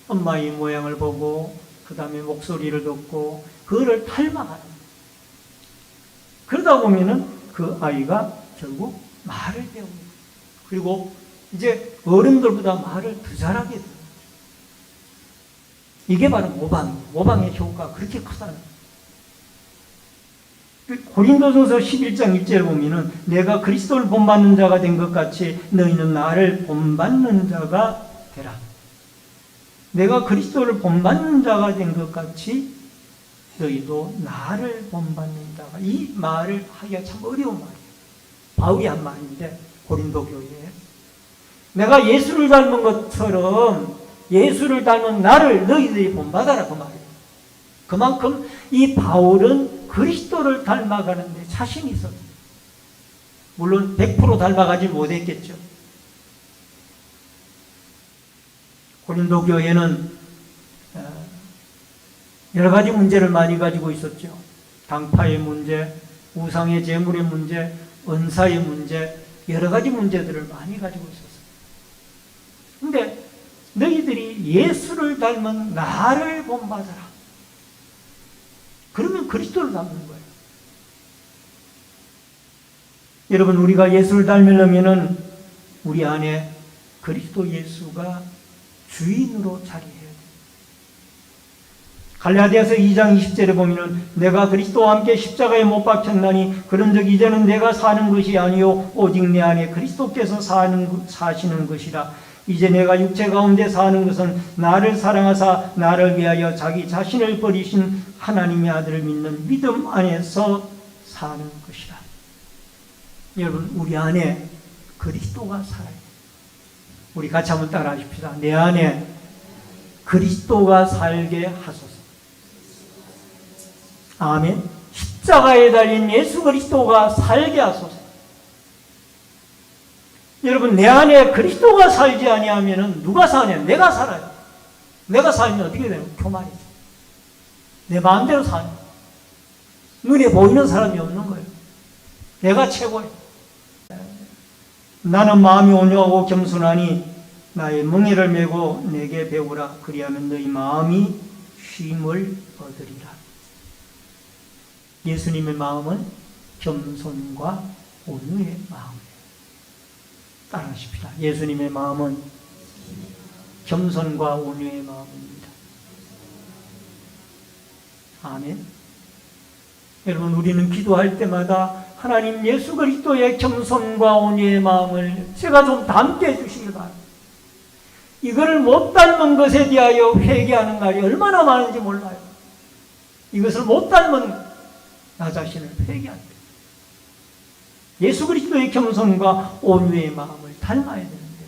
엄마의 모양을 보고 그 다음에 목소리를 듣고 그거를 닮아가는 거예요. 그러다 보면은 그 아이가 결국 말을 배웁니다. 그리고 이제 어른들보다 말을 더 잘하게 돼요. 이게 바로 모방의 효과가 그렇게 크다는 거예요. 고린도전서 11장 1절에 보면은 내가 그리스도를 본받는 자가 된 것 같이 너희는 나를 본받는 자가 되라. 내가 그리스도를 본받는 자가 된 것 같이 너희도 나를 본받는 자가. 이 말을 하기가 참 어려운 말이에요. 바울이 한 말인데 고린도 교회에 내가 예수를 닮은 것처럼 예수를 닮은 나를 너희들이 본받아라 그 말이에요. 그만큼 이 바울은 그리스도를 닮아가는데 자신이 있었어요. 물론 100% 닮아가지 못했겠죠. 고린도 교회는 여러 가지 문제를 많이 가지고 있었죠. 당파의 문제, 우상의 제물의 문제, 은사의 문제, 여러 가지 문제들을 많이 가지고 있었어요. 근데 너희들이 예수를 닮은 나를 본받아라. 그러면 그리스도를 닮는 거예요. 여러분, 우리가 예수를 닮으려면은 우리 안에 그리스도 예수가 주인으로 자리해야 돼요. 갈라디아서 2장 20절에 보면은 내가 그리스도와 함께 십자가에 못 박혔나니 그런즉 이제는 내가 사는 것이 아니요 오직 내 안에 그리스도께서 사시는 것이라. 이제 내가 육체 가운데 사는 것은 나를 사랑하사 나를 위하여 자기 자신을 버리신 하나님의 아들을 믿는 믿음 안에서 사는 것이라. 여러분, 우리 안에 그리스도가 살아요. 우리 같이 한번 따라 하십시다. 내 안에 그리스도가 살게 하소서. 아멘. 십자가에 달린 예수 그리스도가 살게 하소서. 여러분, 내 안에 그리스도가 살지 아니하면은 누가 사냐? 내가 살아요. 내가 살면 어떻게 돼요? 교만이죠. 내 마음대로 사요. 눈에 보이는 사람이 없는 거예요. 내가 최고예요. 나는 마음이 온유하고 겸손하니 나의 멍에를 메고 내게 배우라. 그리하면 너희 마음이 쉼을 얻으리라. 예수님의 마음은 겸손과 온유의 마음이에요. 따라하십시다. 예수님의 마음은 겸손과 온유의 마음입니다. 아멘. 여러분, 우리는 기도할 때마다 하나님 예수 그리스도의 겸손과 온유의 마음을 제가 좀 담게 해주시길 바랍니다. 이거를 못 닮은 것에 대하여 회개하는 날이 얼마나 많은지 몰라요. 이것을 못 닮은 나 자신을 회개한다. 예수 그리스도의 겸손과 온유의 마음을 닮아야 되는데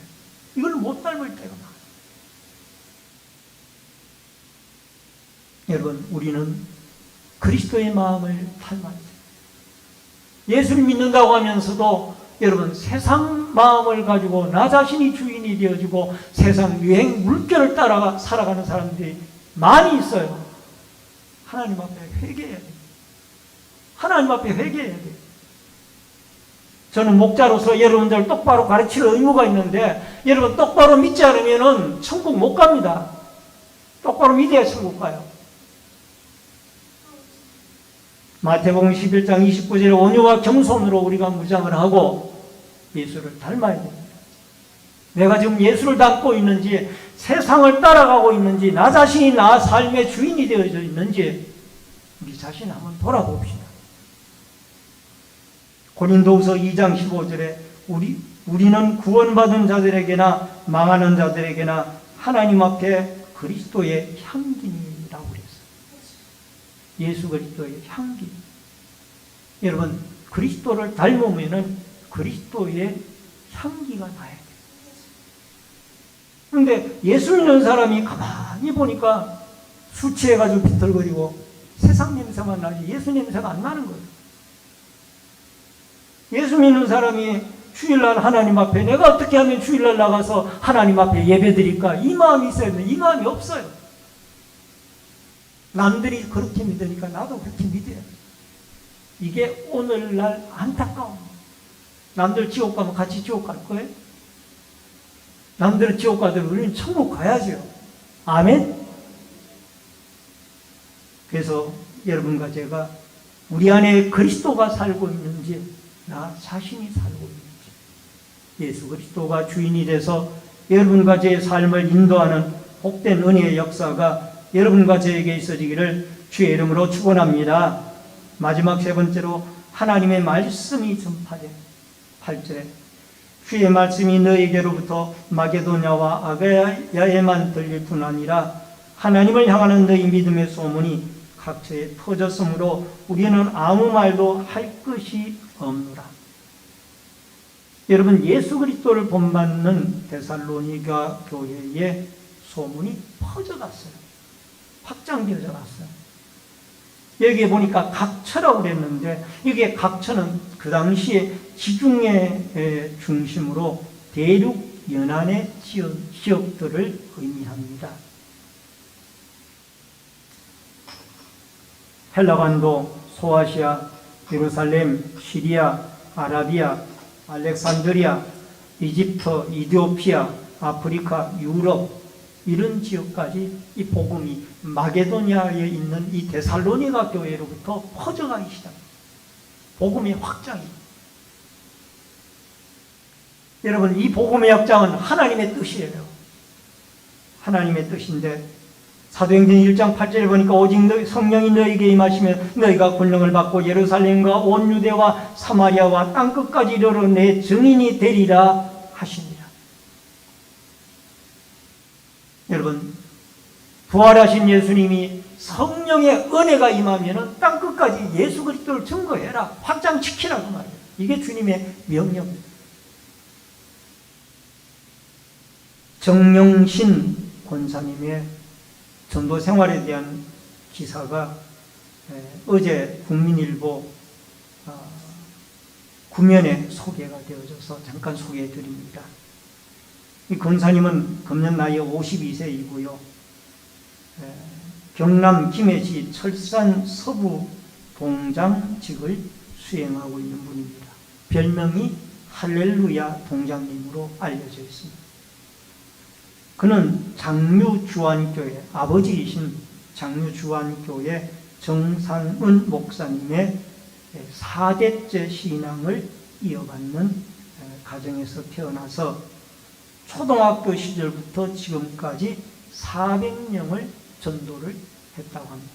이걸 못 닮을 때가 많아요. 여러분, 우리는 그리스도의 마음을 닮아야 돼요. 예수를 믿는다고 하면서도 여러분, 세상 마음을 가지고 나 자신이 주인이 되어지고 세상 유행 물결을 따라 살아가는 사람들이 많이 있어요. 하나님 앞에 회개해야 돼요. 하나님 앞에 회개해야 돼요. 저는 목자로서 여러분들 똑바로 가르칠 의무가 있는데 여러분 똑바로 믿지 않으면 천국 못 갑니다. 똑바로 믿어야 천국 가요. 마태복음 11장 29절에 온유와 겸손으로 우리가 무장을 하고 예수를 닮아야 됩니다. 내가 지금 예수를 닮고 있는지 세상을 따라가고 있는지 나 자신이 나 삶의 주인이 되어져 있는지 우리 자신 한번 돌아봅시다. 고린도후서 2장 15절에 우리는 구원받은 자들에게나 망하는 자들에게나 하나님 앞에 그리스도의 향기니라고 그랬어요. 예수 그리스도의 향기. 여러분, 그리스도를 닮으면은 그리스도의 향기가 나야 돼요. 그런데 예수 믿는 사람이 가만히 보니까 술 취해가지고 비틀거리고 세상 냄새만 나지 예수 냄새가 안 나는 거예요. 예수 믿는 사람이 주일날 하나님 앞에 내가 어떻게 하면 주일날 나가서 하나님 앞에 예배 드릴까? 이 마음이 있어야 되는데 이 마음이 없어요. 남들이 그렇게 믿으니까 나도 그렇게 믿어야 돼. 이게 오늘날 안타까운. 남들 지옥 가면 같이 지옥 갈 거예요? 남들은 지옥 가도 우리는 천국 가야죠. 아멘? 그래서 여러분과 제가 우리 안에 그리스도가 살고 있는지, 나 자신이 살고 있는지, 예수 그리스도가 주인이 돼서 여러분과 제 삶을 인도하는 복된 은혜의 역사가 여러분과 저에게 있어지기를 주의 이름으로 축원합니다. 마지막 세 번째로 하나님의 말씀이 전파된 8절에 주의 말씀이 너희에게로부터 마게도냐와 아가야에만 들릴 뿐 아니라 하나님을 향하는 너희 믿음의 소문이 각처에 퍼졌으므로 우리는 아무 말도 할 것이 없노라. 여러분, 예수 그리스도를 본받는 데살로니가 교회에 소문이 퍼져갔어요. 확장되어져 갔어요. 여기에 보니까 각처라고 그랬는데, 이게 각처는 그 당시에 지중해 중심으로 대륙 연안의 지역들을 의미합니다. 헬라반도, 소아시아, 예루살렘, 시리아, 아라비아, 알렉산드리아, 이집트, 이디오피아, 아프리카, 유럽, 이런 지역까지 이 복음이 마게도니아에 있는 이 데살로니가 교회로부터 퍼져가기 시작합니다. 복음의 확장이. 여러분, 이 복음의 확장은 하나님의 뜻이에요. 하나님의 뜻인데, 사도행전 1장 8절에 보니까 오직 성령이 너희에게 임하시면 너희가 권능을 받고 예루살렘과 온 유대와 사마리아와 땅끝까지 이르러 내 증인이 되리라 하십니다. 여러분, 부활하신 예수님이 성령의 은혜가 임하면 땅끝까지 예수 그리스도를 증거해라, 확장시키라 그 말이에요. 이게 주님의 명령입니다. 정영신 권사님의 전도 생활에 대한 기사가 어제 국민일보 구면에 소개가 되어져서 잠깐 소개해 드립니다. 이 권사님은 금년 나이 52세이고요. 경남 김해시 철산 서부 동장직을 수행하고 있는 분입니다. 별명이 할렐루야 동장님으로 알려져 있습니다. 그는 장류주안교회, 아버지이신 장류주안교회 정상은 목사님의 4대째 신앙을 이어받는 가정에서 태어나서 초등학교 시절부터 지금까지 400명을 전도를 했다고 합니다.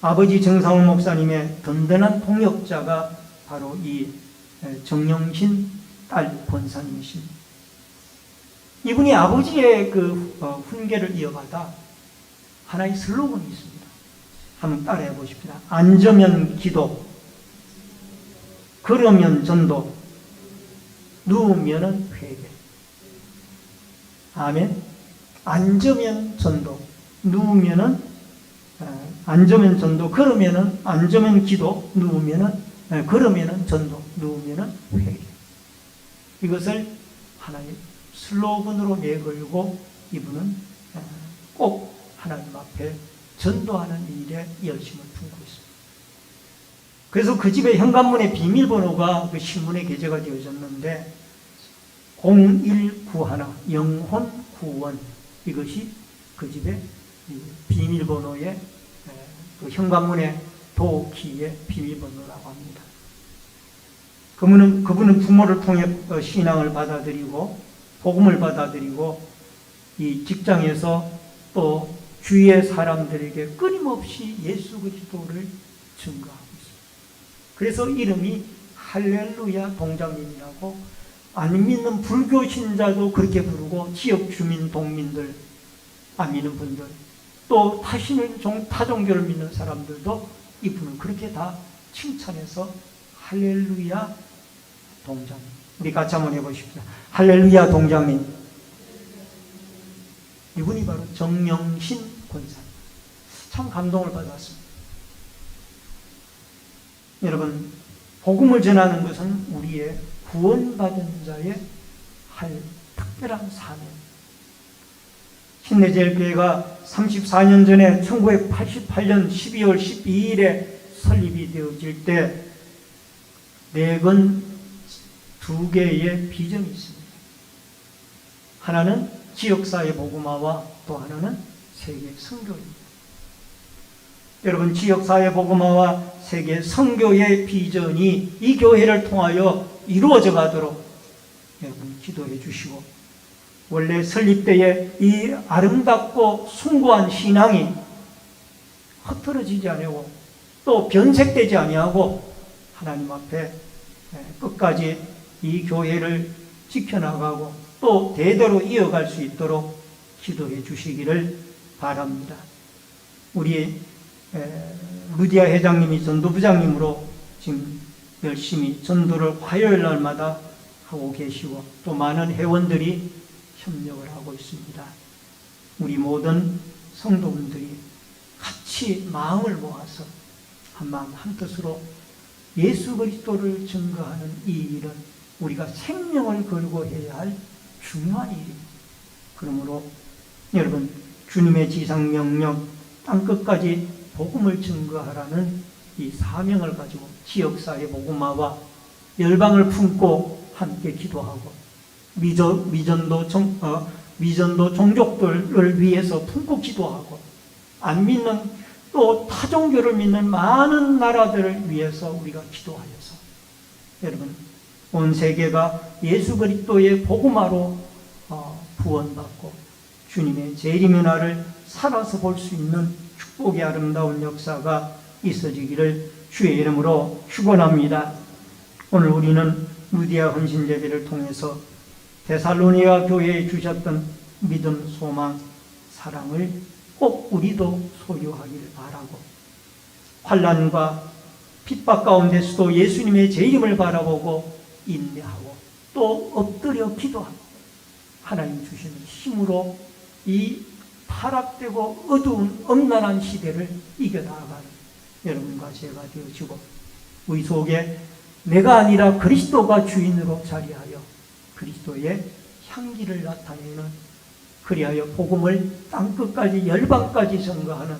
아버지 정상훈 목사님의 든든한 통역자가 바로 이 정영신 딸 권사님이십니다. 이분이 아버지의 그 훈계를 이어받아 하나의 슬로건이 있습니다. 한번 따라해 보십시다. 앉으면 기도, 걸으면 전도, 누우면 회개. 아멘. 앉으면 전도, 누우면은 앉으면 전도, 걸으면은 앉으면 기도, 누우면은 걸으면은 전도, 누우면은 회개. 이것을 하나의 슬로건으로 내걸고 이분은 꼭 하나님 앞에 전도하는 일에 열심을 품고 있습니다. 그래서 그 집의 현관문에 비밀번호가 그 신문에 게재가 되어졌는데 0191 영혼 구원, 이것이 그 집의 비밀번호의 그 현관문의 도키의 비밀번호라고 합니다. 그분은 부모를 통해 신앙을 받아들이고 복음을 받아들이고 이 직장에서 또 주위의 사람들에게 끊임없이 예수 그리스도를 증거하고 있습니다. 그래서 이름이 할렐루야 동장님이라고, 안 믿는 불교 신자도 그렇게 부르고 지역 주민 동민들, 안 믿는 분들, 또 타종교를 믿는 사람들도 이분은 그렇게 다 칭찬해서 할렐루야 동장님. 우리 같이 한번 해보십시오. 할렐루야 동장님. 이분이 바로 정영신 권사님. 참 감동을 받았습니다. 여러분, 복음을 전하는 것은 우리의 구원받은 자의 할 특별한 사명. 신내제일교회가 34년 전에 1988년 12월 12일에 설립이 되어질 때 내건 두 개의 비전이 있습니다. 하나는 지역사회 복음화와 또 하나는 세계 선교입니다. 여러분, 지역사회 복음화와 세계 선교의 비전이 이 교회를 통하여 이루어져 가도록 여러분 기도해 주시고, 원래 설립 때에 이 아름답고 숭고한 신앙이 흐트러지지 아니하고 또 변색되지 아니하고 하나님 앞에 끝까지 이 교회를 지켜나가고 또 대대로 이어갈 수 있도록 기도해 주시기를 바랍니다. 우리 루디아 회장님이 전도부장님으로 지금 열심히 전도를 화요일 날마다 하고 계시고 또 많은 회원들이 협력을 하고 있습니다. 우리 모든 성도분들이 같이 마음을 모아서 한마음 한뜻으로 예수 그리스도를 증거하는 이 일은 우리가 생명을 걸고 해야 할 중요한 일입니다. 그러므로 여러분, 주님의 지상명령 땅끝까지 복음을 증거하라는 이 사명을 가지고 지역사회 복음화와 열방을 품고 함께 기도하고 미전도 종족들을 위해서 품고 기도하고 안 믿는 또 타종교를 믿는 많은 나라들을 위해서 우리가 기도하여서 여러분 온 세계가 예수 그리스도의 복음화로 구원받고 주님의 재림의 날을 살아서 볼 수 있는 축복의 아름다운 역사가 있어지기를 주의 이름으로 축원합니다. 오늘 우리는 루디아 헌신 예배를 통해서 데살로니가 교회에 주셨던 믿음, 소망, 사랑을 꼭 우리도 소유하기를 바라고, 환난과 핍박 가운데서도 예수님의 재림을 바라보고 인내하고 또 엎드려 기도하고 하나님 주시는 힘으로 이 타락되고 어두운 엄난한 시대를 이겨나가는 여러분과 제가 되어지고, 우리 속에 내가 아니라 그리스도가 주인으로 자리하여 그리스도의 향기를 나타내는, 그리하여 복음을 땅끝까지 열방까지 전거하는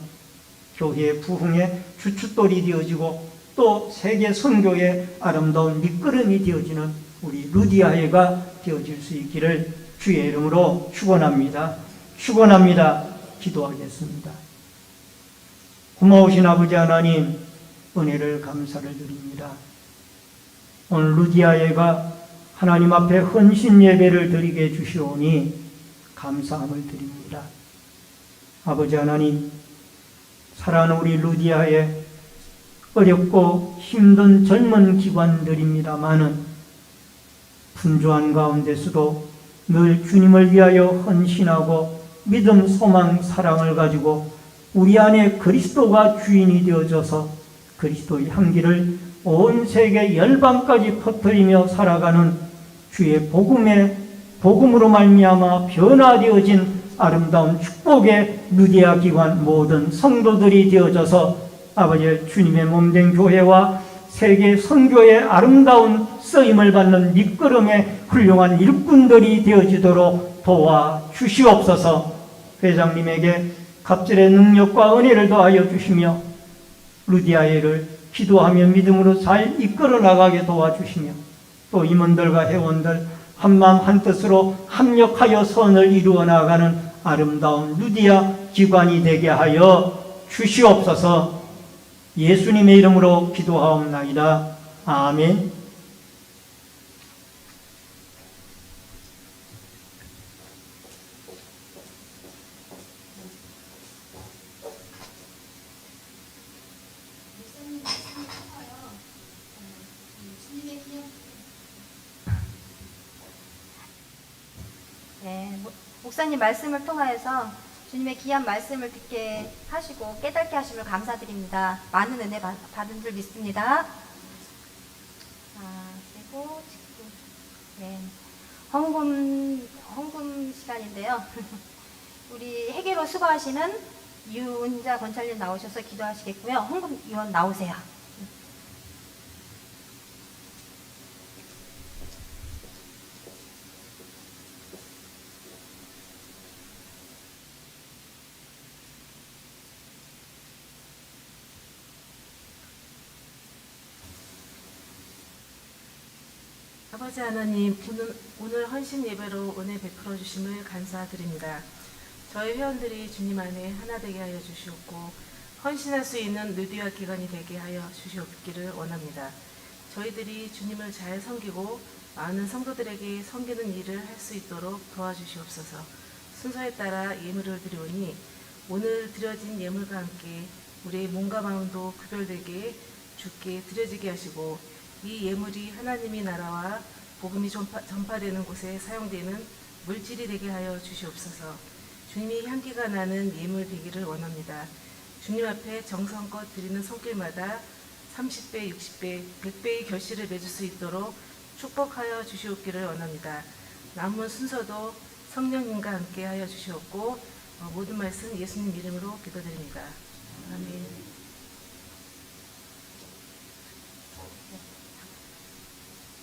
교회의 부흥의 주춧돌이 되어지고 또 세계 선교의 아름다운 밑거름이 되어지는 우리 루디아회가 되어질 수 있기를 주의 이름으로 축원합니다. 축원합니다. 기도하겠습니다. 고마우신 아버지 하나님, 은혜를 감사를 드립니다. 오늘 루디아회가 하나님 앞에 헌신 예배를 드리게 해주시오니 감사함을 드립니다. 아버지 하나님, 사랑하는 우리 루디아의 어렵고 힘든 젊은 기관들입니다마는 분주한 가운데서도 늘 주님을 위하여 헌신하고 믿음, 소망, 사랑을 가지고 우리 안에 그리스도가 주인이 되어져서 그리스도의 향기를 온 세계 열방까지 퍼뜨리며 살아가는 주의 복음으로 말미암아 변화되어진 아름다운 축복의 루디아 기관 모든 성도들이 되어져서 아버지 주님의 몸된 교회와 세계 선교의 아름다운 쓰임을 받는 밑거름의 훌륭한 일꾼들이 되어지도록 도와주시옵소서. 회장님에게 갑절의 능력과 은혜를 더하여 주시며 루디아회를 기도하며 믿음으로 잘 이끌어 나가게 도와주시며 또 임원들과 회원들 한마음 한뜻으로 합력하여 선을 이루어 나가는 아름다운 루디아 기관이 되게 하여 주시옵소서. 예수님의 이름으로 기도하옵나이다. 아멘. 네, 목사님 말씀을 통하여서 주님의 귀한 말씀을 듣게 하시고 깨닫게 하심을 감사드립니다. 많은 은혜 받은 줄 믿습니다. 그리고 지금 헌금 시간인데요. 우리 회계로 수고하시는 유은자 권찰님 나오셔서 기도하시겠고요. 헌금 위원 나오세요. 아버지 하나님, 오늘 헌신 예배로 은혜 베풀어 주심을 감사드립니다. 저희 회원들이 주님 안에 하나 되게 하여 주시옵고 헌신할 수 있는 누디와 기관이 되게 하여 주시옵기를 원합니다. 저희들이 주님을 잘 섬기고 많은 성도들에게 섬기는 일을 할 수 있도록 도와주시옵소서. 순서에 따라 예물을 드리오니 오늘 드려진 예물과 함께 우리의 몸과 마음도 구별되게 주께 드려지게 하시고 이 예물이 하나님의 나라와 복음이 전파되는 곳에 사용되는 물질이 되게 하여 주시옵소서. 주님이 향기가 나는 예물 되기를 원합니다. 주님 앞에 정성껏 드리는 손길마다 30배, 60배, 100배의 결실을 맺을 수 있도록 축복하여 주시옵기를 원합니다. 남은 순서도 성령님과 함께 하여 주시옵고 모든 말씀 예수님 이름으로 기도드립니다. 아멘.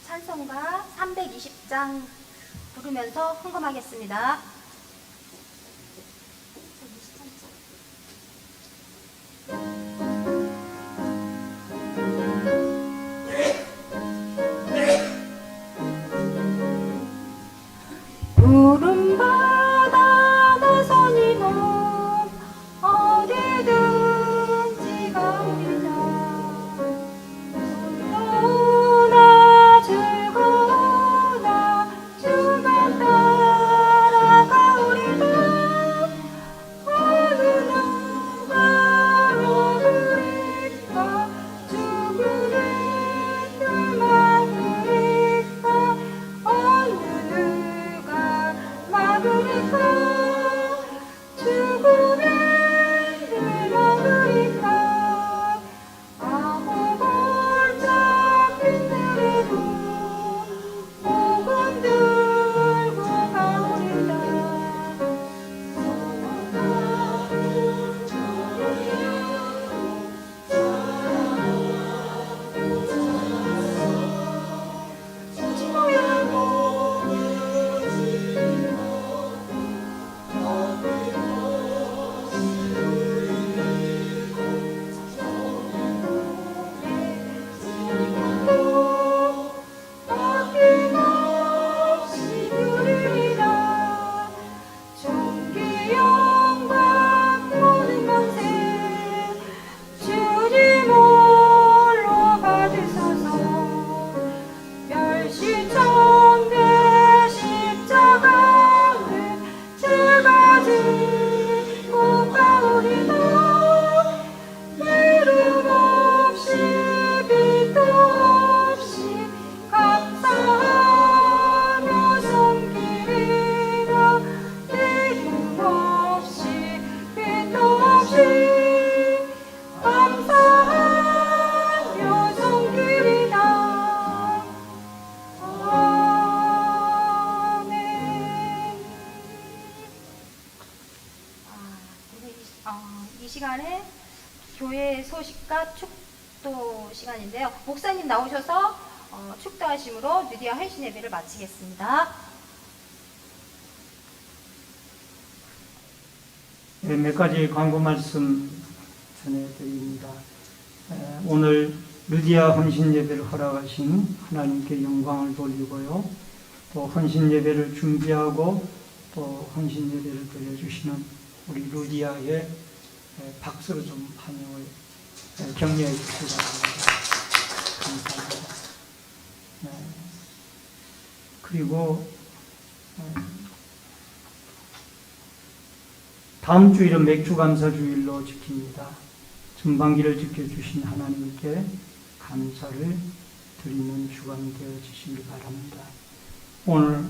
찬송가 320장 부르면서 헌금하겠습니다. 푸른 바다 나선이 넘 어디든지 가리라. 너무나 즐거우나 주만 따라가오리다. 어느 누가 막으리까. 죽으는 날 막으리까. 어느 누가 막으리까. 죽으면 늘 막으리까. 아무 골짝 빈들에도 복음 들고 가오리라. 아낌없이 누리리라. 존귀 영광 모든 만세 주님 홀로 받으소서. 멸시정대 십자가를 제가 지고 가오리다. 이름 없이 빛도 없이 감사하며 섬기리라. 이름 없이 빛도 없이 감사하며 섬기리라. 아멘. 이 시간에 교회 소식과 축도 시간인데요. 목사님 나오셔서 축도하심으로 누디아 헌신 예배를 마치겠습니다. 네, 몇 가지 광고 말씀 전해드립니다. 오늘 루디아 헌신 예배를 허락하신 하나님께 영광을 돌리고요. 또 헌신 예배를 준비하고 또 헌신 예배를 드려주시는 우리 루디아의 박수로 좀 환영을 격려해 주시기 바랍니다. 감사합니다. 그리고 다음 주일은 맥주 감사 주일로 지킵니다. 전반기를 지켜주신 하나님께 감사를 드리는 주간 되어주시기 바랍니다. 오늘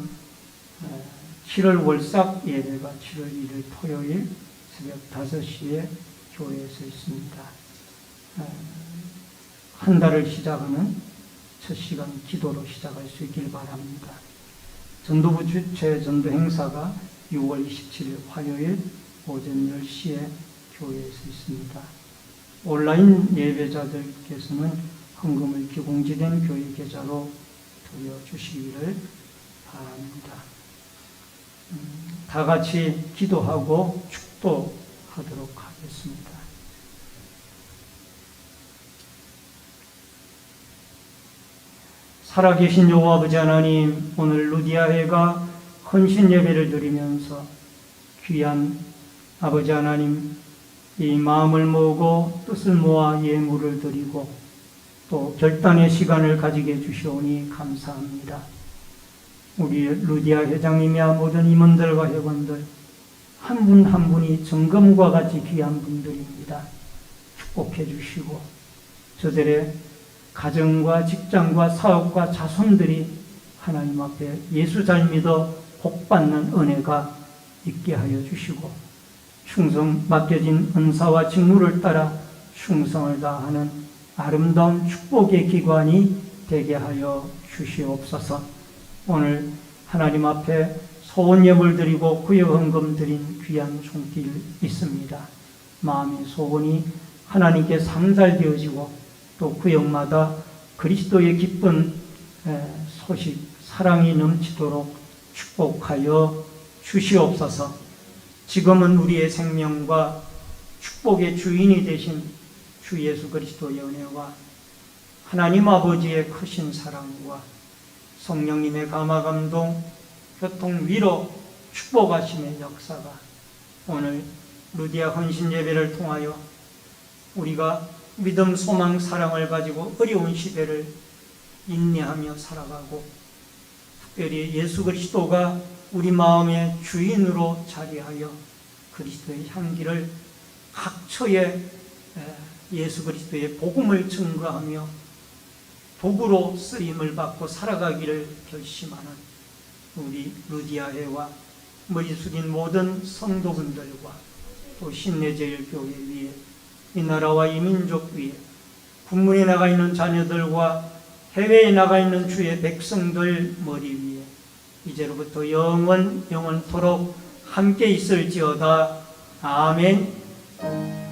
7월 월삭 예배가 7월 1일 토요일 새벽 5시에 교회에서 있습니다. 한 달을 시작하는 첫 시간 기도로 시작할 수 있길 바랍니다. 전도부 주최 전도 행사가 6월 27일 화요일 오전 10시에 교회에서 있습니다. 온라인 예배자들께서는 헌금을 기공지된 교회 계좌로 드려주시기를 바랍니다. 다 같이 기도하고 축도하도록 하겠습니다. 살아계신 여호와 아버지 하나님, 오늘 루디아회가 헌신 예배를 드리면서 귀한 아버지 하나님, 이 마음을 모으고 뜻을 모아 예물을 드리고 또 결단의 시간을 가지게 해주시오니 감사합니다. 우리 루디아 회장님이야 모든 임원들과 회원들 한 분 한 분이 정금과 같이 귀한 분들입니다. 축복해 주시고 저들의 가정과 직장과 사업과 자손들이 하나님 앞에 예수 잘 믿어 복받는 은혜가 있게 하여 주시고 충성 맡겨진 은사와 직무를 따라 충성을 다하는 아름다운 축복의 기관이 되게 하여 주시옵소서. 오늘 하나님 앞에 소원 예물 드리고 구역 헌금 드린 귀한 손길 있습니다. 마음의 소원이 하나님께 상달되어지고 또 구역마다 그리스도의 기쁜 소식, 사랑이 넘치도록 축복하여 주시옵소서. 지금은 우리의 생명과 축복의 주인이 되신 주 예수 그리스도의 은혜와 하나님 아버지의 크신 사랑과 성령님의 감화감동, 교통, 위로, 축복하심의 역사가 오늘 루디아 헌신 예배를 통하여 우리가 믿음, 소망, 사랑을 가지고 어려운 시대를 인내하며 살아가고 특별히 예수 그리스도가 우리 마음의 주인으로 자리하여 그리스도의 향기를 각처에 예수 그리스도의 복음을 증거하며 도구로 쓰임을 받고 살아가기를 결심하는 우리 루디아회와 머리 숙인 모든 성도분들과 또 신내제일교회 위에 이 나라와 이 민족 위에 군문에 나가 있는 자녀들과 해외에 나가 있는 주의 백성들 머리 위에 이제로부터 영원토록 함께 있을지어다. 아멘.